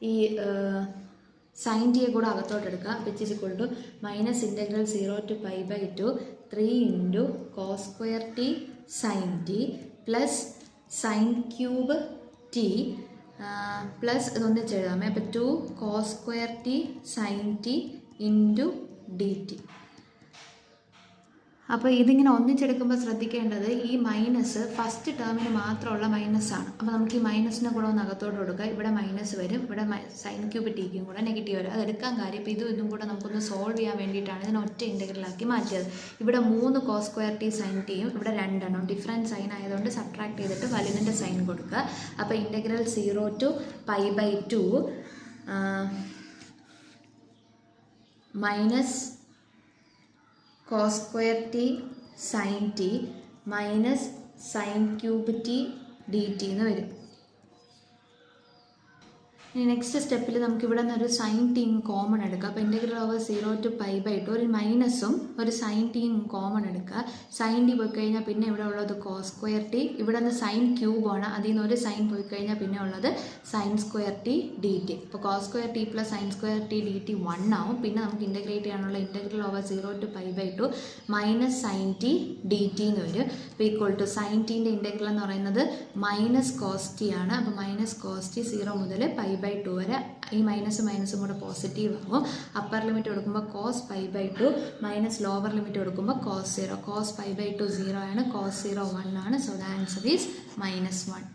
ഈ സൈൻ ടിയെ കൂടെ അകത്തോട്ടെടുക്കാം, which is equal to minus integral 0 to π/2 3 into cos square t sine T plus sine cube t plus ഇതൊന്നിച്ച് എഴുതാമേ, അപ്പോൾ 2 cos square t sine t into D t. അപ്പോൾ ഇതിങ്ങനെ ഒന്നിച്ചെടുക്കുമ്പോൾ ശ്രദ്ധിക്കേണ്ടത് ഈ മൈനസ് ഫസ്റ്റ് ടേമിന് മാത്രമുള്ള മൈനസാണ്, അപ്പോൾ നമുക്ക് ഈ മൈനസിനെ കൂടെ ഒന്ന് അകത്തോട്ട് കൊടുക്കുക, ഇവിടെ മൈനസ് വരും, ഇവിടെ സൈൻ ക്യൂബ് ടിക്കും കൂടെ നെഗറ്റീവ് വരും. അതെടുക്കാൻ കാര്യം ഇപ്പോൾ ഇതും കൂടെ നമുക്കൊന്ന് സോൾവ് ചെയ്യാൻ വേണ്ടിയിട്ടാണ് ഇതിനെ ഒറ്റ ഇൻ്റഗ്രലാക്കി മാറ്റിയത്. ഇവിടെ 3 കോസ് സ്ക്വയർ ടി സൈൻ ടിയും ഇവിടെ 2 എണ്ണം ഡിഫറൻറ്റ് സൈൻ ആയതുകൊണ്ട് സബ്ട്രാക്ട് ചെയ്തിട്ട് വലുതിൻ്റെ സൈൻ കൊടുക്കുക. അപ്പോൾ integral 0 to π/2 minus cos square t sine t minus sine cube t D T എന്ന് വരും. ഇനി നെക്സ്റ്റ് സ്റ്റെപ്പിൽ നമുക്ക് ഇവിടെ നിന്ന് ഒരു സൈൻ ടീം കോമൺ എടുക്കുക. അപ്പോൾ ഇൻ്റഗ്രൽ ഓവർ 0 to π/2 ഒരു മൈനസും ഒരു സൈൻ ടീം കോമൺ എടുക്കുക. സൈൻ ടി പോയി കഴിഞ്ഞാൽ പിന്നെ ഇവിടെ ഉള്ളത് കോസ് സ്ക്വയർ ടി, ഇവിടെ നിന്ന് സൈൻ ക്യൂബാണ്, അതിൽ നിന്ന് ഒരു സൈൻ പോയി കഴിഞ്ഞാൽ പിന്നെ ഉള്ളത് sine square t D t. അപ്പോൾ cos square T plus sine square t D t 1 ആവും. പിന്നെ നമുക്ക് ഇൻ്റഗ്രേറ്റ് ചെയ്യാനുള്ള integral over 0 to π/2 minus sine T D T എന്ന് വരും. അപ്പോൾ ഈക്വൽ ടു സൈൻ ടീൻ്റെ ഇൻ്റഗ്രൽ എന്ന് പറയുന്നത് മൈനസ് കോസ് ടി ആണ്. അപ്പോൾ മൈനസ് കോസ് ടി 0 മുതൽ π/2 വരെ, ഈ മൈനസും കൂടെ പോസിറ്റീവ് ആകും. അപ്പർ ലിമിറ്റ് കൊടുക്കുമ്പോൾ കോസ് π/2 മൈനസ് ലോവർ ലിമിറ്റ് കൊടുക്കുമ്പോൾ കോസ് 0. കോസ് π/2 0 ആണ്, കോസ് 0 1 ആണ്. So the answer is -1.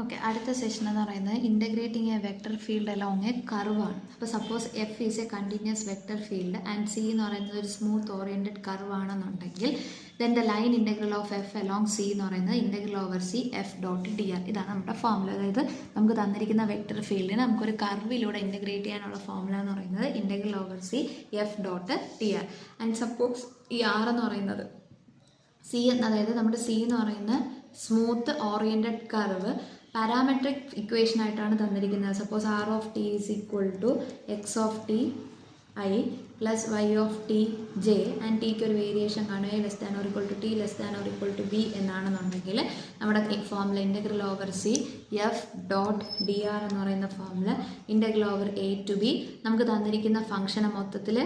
Okay, അടുത്ത സെഷൻ എന്ന് പറയുന്നത് integrating a vector field along a കർവാണ്. അപ്പോൾ suppose F is a continuous vector field and C എന്ന് പറയുന്നത് ഒരു സ്മൂത്ത് ഓറിയൻറ്റഡ് കർവ് ആണെന്നുണ്ടെങ്കിൽ then the line integral of F along C എന്ന് പറയുന്നത് integral over C F dot D R. ഇതാണ് നമ്മുടെ ഫോർമുല. അതായത് നമുക്ക് തന്നിരിക്കുന്ന വെക്ടർ ഫീൽഡിന് നമുക്കൊരു കർവിലൂടെ ഇൻ്റഗ്രേറ്റ് ചെയ്യാനുള്ള ഫോർമുല എന്ന് പറയുന്നത് integral over C F dot D r. And suppose ഈ ആർ എന്ന് പറയുന്നത് സി, അതായത് നമ്മുടെ സി എന്ന് പറയുന്ന smooth oriented curve parametric equation ആയിട്ടാണ് തന്നിരിക്കുന്നത്. Suppose r of T is equal to X of T I plus y of t j and ടിക്ക് ഒരു വേരിയേഷൻ കാണും a less than or equal to T less than or equal to b എന്നാണെന്നുണ്ടെങ്കിൽ നമ്മുടെ formula integral over C F dot D R എന്ന് പറയുന്ന formula integral over A to B നമുക്ക് തന്നിരിക്കുന്ന ഫംഗ്ഷനെ മൊത്തത്തിൽ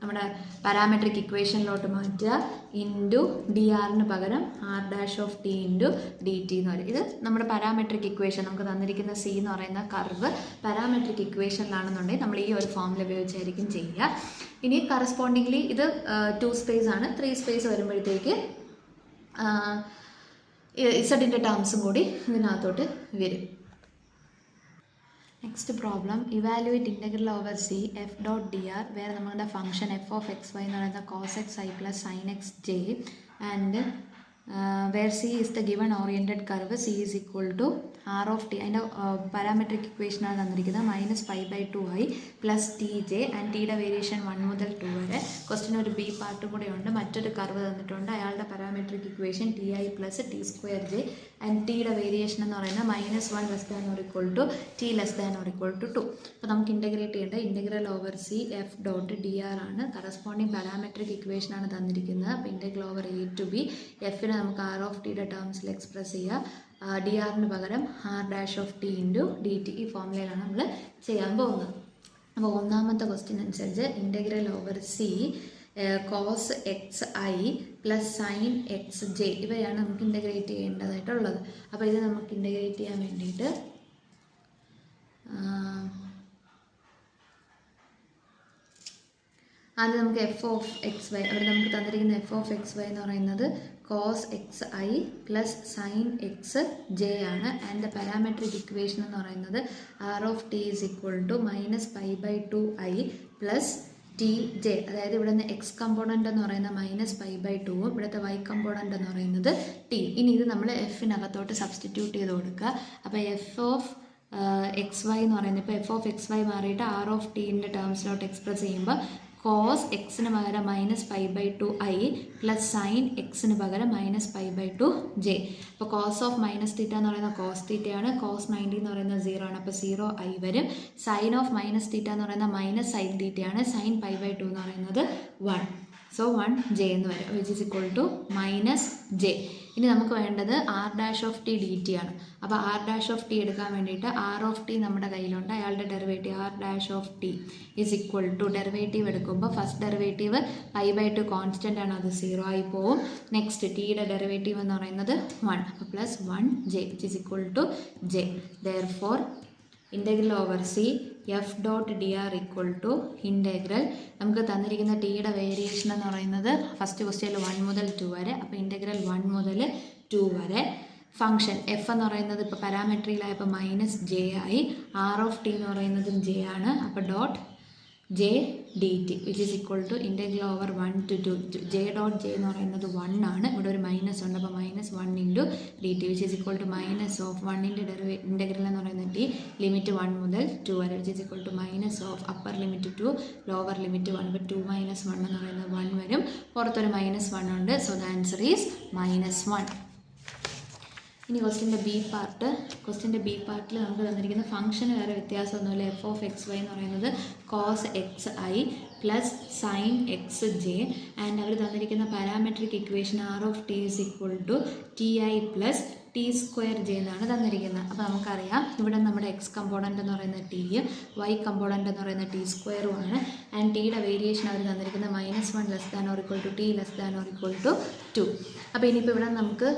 നമ്മുടെ പാരാമെട്രിക് ഇക്വേഷനിലോട്ട് മാറ്റുക ഇൻറ്റു ഡി ആറിന് പകരം R dash of T into D T എന്ന് പറയും. ഇത് നമ്മുടെ പാരാമെട്രിക് ഇക്വേഷൻ, നമുക്ക് തന്നിരിക്കുന്ന സി എന്ന് പറയുന്ന കർവ് പാരാമെട്രിക് ഇക്വേഷനിലാണെന്നുണ്ടെങ്കിൽ നമ്മൾ ഈ ഒരു ഫോർമുല ഉപയോഗിച്ചായിരിക്കും ചെയ്യുക. ഇനി കറസ്പോണ്ടിംഗ്ലി ഇത് 2 സ്പേസ് ആണ്. 3 സ്പേസ് വരുമ്പോഴത്തേക്ക് ഇസഡിൻ്റെ ടേംസും കൂടി ഇതിനകത്തോട്ട് വരും. Next problem evaluate integral over C F dot D r വേറെ നമ്മുടെ function F of X y എന്ന് പറയുന്നത് cos X I plus sine X j and where C is the given oriented curve C is equal to r of t. അതിൻ്റെ parametric ഇക്വേഷനാണ് തന്നിരിക്കുന്നത് minus π/2 i plus t j and ടിയുടെ variation 1 മുതൽ 2 വരെ. ക്വസ്റ്റിന് ഒരു B പാർട്ടും കൂടെ ഉണ്ട്. മറ്റൊരു കർവ് തന്നിട്ടുണ്ട്, അയാളുടെ parametric equation T I plus T square J and ടിയുടെ വേരിയേഷൻ എന്ന് പറയുന്നത് -1 less than or equal to T less than or equal to 2. അപ്പോൾ നമുക്ക് ഇൻ്റഗ്രേറ്റ് ചെയ്യേണ്ട integral over C F dot D R ആണ്. കറസ്പോണ്ടിങ് പാരാമെട്രിക് ഇക്വേഷനാണ് തന്നിരിക്കുന്നത്. അപ്പോൾ integral over A to B എഫിനെ നമുക്ക് ആർ ഓഫ് ടിയുടെ ടേംസിൽ എക്സ്പ്രസ് ചെയ്യുക. ഡി ആറിന് പകരം R dash of T into D T. ഈ ഫോർമുലയിലാണ് നമ്മൾ ചെയ്യാൻ പോകുന്നത്. അപ്പോൾ ഒന്നാമത്തെ ക്വസ്റ്റ്യൻ അനുസരിച്ച് integral over C cos X I plus sine X J ഇവയാണ് നമുക്ക് ഇൻ്റഗ്രേറ്റ് ചെയ്യേണ്ടതായിട്ടുള്ളത്. അപ്പോൾ ഇത് നമുക്ക് ഇൻ്റഗ്രേറ്റ് ചെയ്യാൻ വേണ്ടിയിട്ട് ആദ്യം നമുക്ക് എഫ് ഓഫ് എക്സ് വൈ, അവിടെ നമുക്ക് തന്നിരിക്കുന്ന എഫ് ഓഫ് എക്സ് വൈ എന്ന് പറയുന്നത് cos X I plus sine X j ആണ്. ആൻഡ് ദ പാരാമെട്രിക് ഇക്വേഷൻ എന്ന് പറയുന്നത് R of T is equal to -π/2 i plus t j. അതായത് ഇവിടെ നിന്ന് എക്സ് കമ്പോണൻ്റ് എന്ന് പറയുന്നത് -π/2ഉം ഇവിടുത്തെ വൈ കമ്പോണൻ്റ് എന്ന് പറയുന്നത് ടി. ഇനി ഇത് നമ്മൾ എഫിനകത്തോട്ട് സബ്സ്റ്റിറ്റ്യൂട്ട് ചെയ്ത് കൊടുക്കുക. അപ്പോൾ എഫ് ഓഫ് എക്സ് വൈ എന്ന് പറയുന്നത് ഇപ്പോൾ എഫ് ഓഫ് എക്സ് വൈ മാറിയിട്ട് ആർ ഓഫ് ടീൻ്റെ ടേംസിലോട്ട് എക്സ്പ്രസ് ചെയ്യുമ്പോൾ കോസ് എക്സിന് പകരം -π/2 ഐ പ്ലസ് സൈൻ എക്സിന് പകരം -π/2 ജെ. അപ്പോൾ കോസ് ഓഫ് മൈനസ് തീറ്റ എന്ന് പറയുന്നത് കോസ് തീറ്റയാണ്, കോസ് 90 എന്ന് പറയുന്നത് 0 ആണ്. അപ്പോൾ 0 ഐ വരും. സൈൻ ഓഫ് മൈനസ് തീറ്റ എന്ന് പറയുന്നത് മൈനസ് സൈൻ തീറ്റയാണ്, സൈൻ π/2 എന്ന് പറയുന്നത് 1. സോ 1 ജെ എന്ന് വരും, which is equal to -j. ഇനി നമുക്ക് വേണ്ടത് R dash of T D T ആണ്. അപ്പോൾ ആർ ഡാഷ് ഓഫ് ടി എടുക്കാൻ വേണ്ടിയിട്ട് ആർ ഓഫ് ടി നമ്മുടെ കയ്യിലുണ്ട്, അയാളുടെ derivative R dash of T is equal to derivative എടുക്കുമ്പോൾ ഫസ്റ്റ് ഡെറിവേറ്റീവ് π/2 കോൺസ്റ്റൻ്റ് ആണ്, അത് 0 ആയി പോവും. നെക്സ്റ്റ് ടിയുടെ ഡെറിവേറ്റീവ് എന്ന് പറയുന്നത് 1, അപ്പോൾ plus 1 J which is equal to J. Therefore integral over C F dot D R equal to integral നമുക്ക് തന്നിരിക്കുന്ന ടിയുടെ വേരിയേഷൻ എന്ന് പറയുന്നത് ഫസ്റ്റ് ക്വസ്റ്റ്യനിൽ 1 മുതൽ 2 വരെ. അപ്പോൾ ഇൻ്റഗ്രൽ 1 മുതൽ 2 വരെ. ഫംഗ്ഷൻ എഫ് എന്ന് പറയുന്നത് ഇപ്പോൾ പാരാമെട്രിയിലായപ്പോൾ -j ആയി. ആർ ഓഫ് ടി എന്ന് പറയുന്നതും ജെ ആണ്. അപ്പോൾ dot J D T which is equal to integral over 1 to 2 J dot J എന്ന് പറയുന്നത് 1 ആണ്. ഇവിടെ ഒരു മൈനസ് ഉണ്ട്, അപ്പോൾ -1 into D T which is equal to minus of 1ൻ്റെ ഇൻ്റഗ്രൽ എന്ന് പറയുന്നത് ടി ലിമിറ്റ് 1 മുതൽ 2 വരെ which is equal to minus of upper limit 2 lower limit 1. അപ്പോൾ 2 - 1 എന്ന് പറയുന്നത് 1 വരും. പുറത്തൊരു -1 ഉണ്ട്. So the answer is -1. ഇനി ക്വസ്റ്റ്യൻ്റെ ബി പാർട്ടിൽ നമുക്ക് തന്നിരിക്കുന്ന ഫംഗ്ഷന് വേറെ വ്യത്യാസമൊന്നുമില്ല. എഫ് ഓഫ് എക്സ് വൈ എന്ന് പറയുന്നത് cos X I plus sine X j and അവർ തന്നിരിക്കുന്ന parametric equation R of T is equal to T I plus T square j എന്നാണ് തന്നിരിക്കുന്നത്. അപ്പോൾ നമുക്കറിയാം ഇവിടെ നമ്മുടെ എക്സ് കമ്പോണൻ്റ് എന്ന് പറയുന്നത് ടിയും വൈ കമ്പോണൻ്റ് എന്ന് പറയുന്നത് ടി സ്ക്വയറുമാണ്. ആൻഡ് ടിയുടെ വേരിയേഷൻ അവർ തന്നിരിക്കുന്നത് -1 less than or equal to T less than or equal to 2. അപ്പോൾ ഇനിയിപ്പോൾ ഇവിടെ നമുക്ക്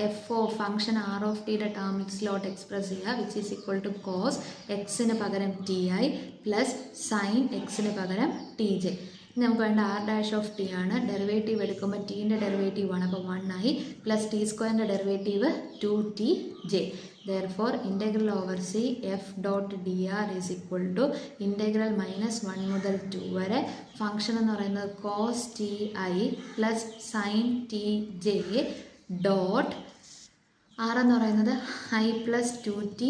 F of function R of ടിയുടെ ടേംസിലോട്ട് എക്സ്പ്രസ് ചെയ്യുക, which is equal to cos എക്സിന് പകരം ടി ഐ പ്ലസ് സൈൻ എക്സിന് പകരം ടി ജെ. നമുക്ക് വേണ്ട ആർ ഡാഷ് ഓഫ് ടി ആണ്. ഡെറിവേറ്റീവ് എടുക്കുമ്പോൾ ടീൻ്റെ ഡെറിവേറ്റീവ് ആണ്, അപ്പോൾ 1 ആയി, പ്ലസ് ടി സ്ക്വയറിൻ്റെ derivative 2t j. Therefore, integral over c f dot dr is equal to integral -1 മുതൽ 2 വരെ ഫംഗ്ഷൻ എന്ന് പറയുന്നത് cos ti plus sine T J dot R എന്ന് പറയുന്നത് I plus 2t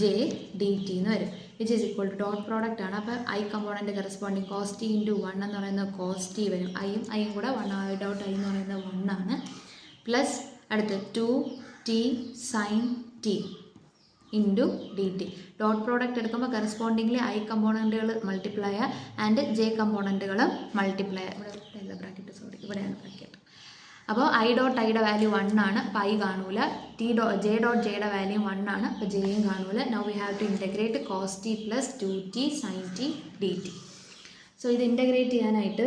j dt എന്ന് വരും, which is equal to dot product ആണ്. അപ്പോൾ I component corresponding cos T into 1 എന്ന് പറയുന്നത് കോസ് ടി വരും, ഐയും കൂടെ 1 ഡോട്ട് ഐ എന്ന് പറയുന്നത് 1 ആണ്, പ്ലസ് അടുത്ത് 2t sine t into D t. Dot product എടുക്കുമ്പോൾ കറസ്പോണ്ടിങ്ലി ഐ കമ്പോണൻറ്റുകൾ മൾട്ടിപ്ലൈ ആൻഡ് ജെ കമ്പോണൻറ്റുകൾ മൾട്ടിപ്ലൈ. ഇവിടെ ബ്രാക്കറ്റ്, സോറി, ഇവിടെയാണ് ബ്രാക്കറ്റ്. അപ്പോൾ ഐ ഡോട്ട് ഐയുടെ വാല്യൂ 1 ആണ്, അപ്പോൾ ഐ കാണൂല. ജെ ഡോട്ട് ജെയുടെ വാല്യൂ 1 ആണ്, അപ്പോൾ ജെയും കാണൂല. Now we have to integrate cos T plus 2t sine T D T. So ഇത് ഇൻറ്റഗ്രേറ്റ് ചെയ്യാനായിട്ട്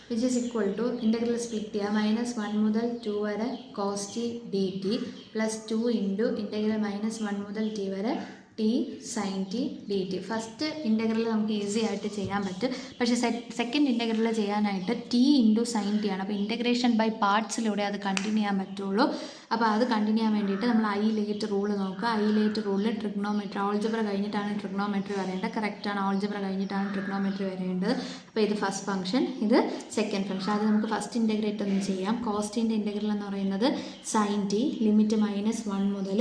which is equal to integral split ചെയ്യുക, -1 മുതൽ 2 വരെ cos T D T plus 2 into integral -1 മുതൽ ടി വരെ T sine T D T. First integral നമുക്ക് easy ആയിട്ട് ചെയ്യാൻ പറ്റും, പക്ഷേ സെക്കൻഡ് ഇൻറ്റഗ്രൽ ചെയ്യാനായിട്ട് ടി ഇൻറ്റു സൈൻ ടി ആണ്. അപ്പോൾ ഇൻറ്റഗ്രേഷൻ ബൈ പാർട്സിലൂടെ അത് കണ്ടിന്യൂ ചെയ്യാൻ പറ്റുള്ളൂ. അപ്പോൾ അത് കണ്ടിന്യൂ ചെയ്യാൻ വേണ്ടിയിട്ട് നമ്മൾ ഐലേറ്റ് റൂൾ നോക്കുക. ഐലേറ്റ് റൂളിൽ ട്രിഗ്നോമെട്രി, ഓൾജിബ്ര കഴിഞ്ഞിട്ടാണ് ട്രിഗ്നോമെട്രി വരേണ്ടത്. കറക്റ്റാണ്, ഓൾജിബ്ര കഴിഞ്ഞിട്ടാണ് ട്രിഗ്നോമെട്രി വരേണ്ടത്. അപ്പോൾ ഇത് ഫസ്റ്റ് ഫംഗ്ഷൻ, ഇത് സെക്കൻഡ് ഫംഗ്ഷൻ. അത് നമുക്ക് ഫസ്റ്റ് ഇൻറ്റഗ്രേറ്റ് ഒന്ന് ചെയ്യാം. കോസ്റ്റിൻ്റെ ഇൻറ്റഗ്രൽ എന്ന് പറയുന്നത് സൈൻ ടി ലിമിറ്റ് -1 മുതൽ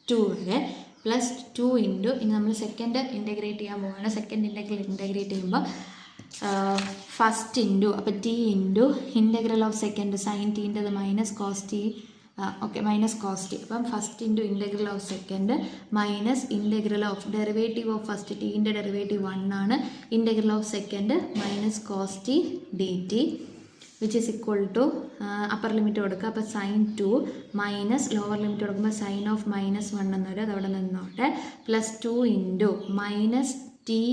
2 വരെ പ്ലസ് 2 ഇൻറ്റു, ഇനി നമ്മൾ സെക്കൻഡ് ഇൻറ്റഗ്രേറ്റ് ചെയ്യാൻ പോവുകയാണ്. സെക്കൻഡ് ഇൻറ്റഗ്രേറ്റ് ചെയ്യുമ്പോൾ ഫസ്റ്റ് ഇൻറ്റു, അപ്പോൾ t into integral of second sine ടീൻ്റെത് minus cos t, okay, minus cos t. അപ്പം first into integral of second minus integral of derivative of first ടീൻ്റെ derivative 1 ആണ്, integral of second minus cos T D T, which is equal to upper limit കൊടുക്കുക. അപ്പോൾ sine 2 minus lower limit കൊടുക്കുമ്പോൾ sine of -1 എന്ന് വരും, അതവിടെ നിന്നോട്ടെ, plus 2 into minus T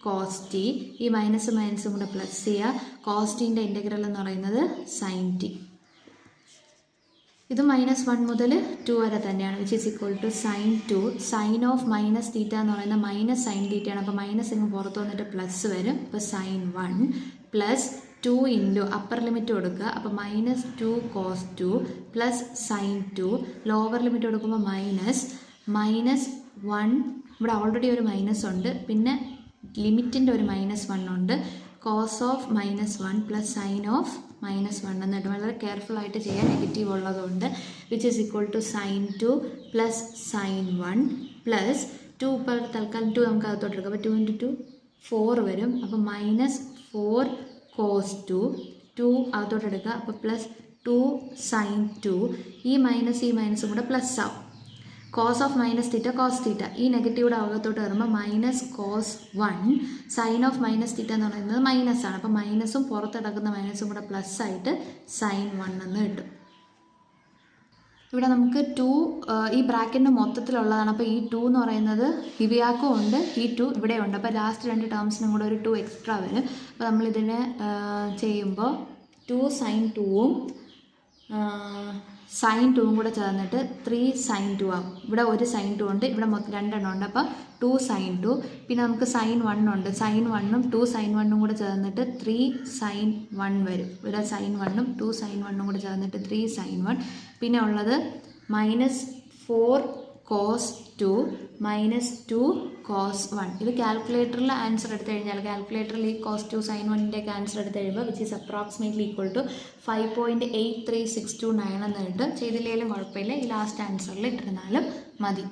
cos T, ഈ മൈനസും കൂടെ പ്ലസ് ചെയ്യുക. കോസ് ടീൻ്റെ ഇൻറ്റഗ്രൽ എന്ന് പറയുന്നത് സൈൻ ടി, ഇത് -1 മുതൽ 2 വരെ തന്നെയാണ്, which is equal to sine 2 sine of minus theta എന്ന് പറയുന്നത് മൈനസ് സൈൻ തീറ്റയാണ്. അപ്പോൾ മൈനസ് ഇങ്ങ് പുറത്ത് വന്നിട്ട് പ്ലസ് വരും. അപ്പോൾ sine 1 plus 2 into upper limit കൊടുക്കുക. അപ്പോൾ -2 cos 2 plus sine 2, lower limit കൊടുക്കുമ്പോൾ -1, ഇവിടെ ഓൾറെഡി ഒരു മൈനസ് ഉണ്ട്, പിന്നെ ലിമിറ്റിൻ്റെ ഒരു -1 ഉണ്ട്, cos of -1 plus sine of -1 എന്നിട്ട് വളരെ കെയർഫുൾ ആയിട്ട് ചെയ്യാൻ, നെഗറ്റീവ് ഉള്ളതുകൊണ്ട്, which is equal to sine 2 plus sine 1 plus 2, ഇപ്പോൾ തൽക്കാലം 2 നമുക്ക് അകത്തോട്ട് എടുക്കാം. അപ്പോൾ 2 ഇൻറ്റു 2 4 വരും. അപ്പോൾ -4 കോസ് 2 അകത്തോട്ട് എടുക്കുക. അപ്പോൾ പ്ലസ് 2 സൈൻ 2, ഈ മൈനസും കൂടെ പ്ലസ് ആവും. Cos of minus theta cos theta, ഈ നെഗറ്റീവിടെ അകത്തോട്ട് വരുമ്പോൾ minus cos 1 sine of minus theta എന്ന് പറയുന്നത് മൈനസ് ആണ്. അപ്പോൾ മൈനസും പുറത്തെടുക്കുന്ന മൈനസും കൂടെ പ്ലസ് ആയിട്ട് സൈൻ 1 എന്ന് കിട്ടും. ഇവിടെ നമുക്ക് 2 ഈ ബ്രാക്കറ്റിൻ്റെ മൊത്തത്തിലുള്ളതാണ്. അപ്പോൾ ഈ 2 എന്ന് പറയുന്നത് ഇവയാക്കും ഉണ്ട്, ഈ 2 ഇവിടെ ഉണ്ട്. അപ്പോൾ ലാസ്റ്റ് 2 ടേംസിനും കൂടെ ഒരു 2 എക്സ്ട്രാ വരും. അപ്പോൾ നമ്മളിതിനെ ചെയ്യുമ്പോൾ 2 സൈൻ 2ഉം സൈൻ 2ഉം കൂടെ ചേർന്നിട്ട് 3 സൈൻ 2 ആകും. ഇവിടെ ഒരു സൈൻ 2 ഉണ്ട്, ഇവിടെ മൊത്തം 2 എണ്ണം ഉണ്ട്. അപ്പോൾ 2 സൈൻ 2, പിന്നെ നമുക്ക് സൈൻ 1 ഉണ്ട്, സൈൻ 1ഉം 2 സൈൻ 1ഉം കൂടെ ചേർന്നിട്ട് 3 സൈൻ 1 വരും. ഇവിടെ സൈൻ 1ഉം 2 സൈൻ 1ഉം കൂടെ ചേർന്നിട്ട് 3 സൈൻ 1. പിന്നെ ഉള്ളത് -4 കോസ് 2 -2 കോസ് 1. ഇത് കാൽക്കുലേറ്ററിൽ ആൻസർ എടുത്തു കഴിഞ്ഞാൽ, കാൽക്കുലേറ്ററിൽ ഈ കോസ് 2 സൈൻ 1ൻ്റെയൊക്കെ ആൻസർ എടുത്ത് കഴിയുമ്പോൾ which is approximately equal to 5.83629 എന്ന് കിട്ടും. ചെയ്തില്ലെങ്കിലും കുഴപ്പമില്ല, ഈ ലാസ്റ്റ് ആൻസറിൽ ഇട്ടിരുന്നാലും മതി.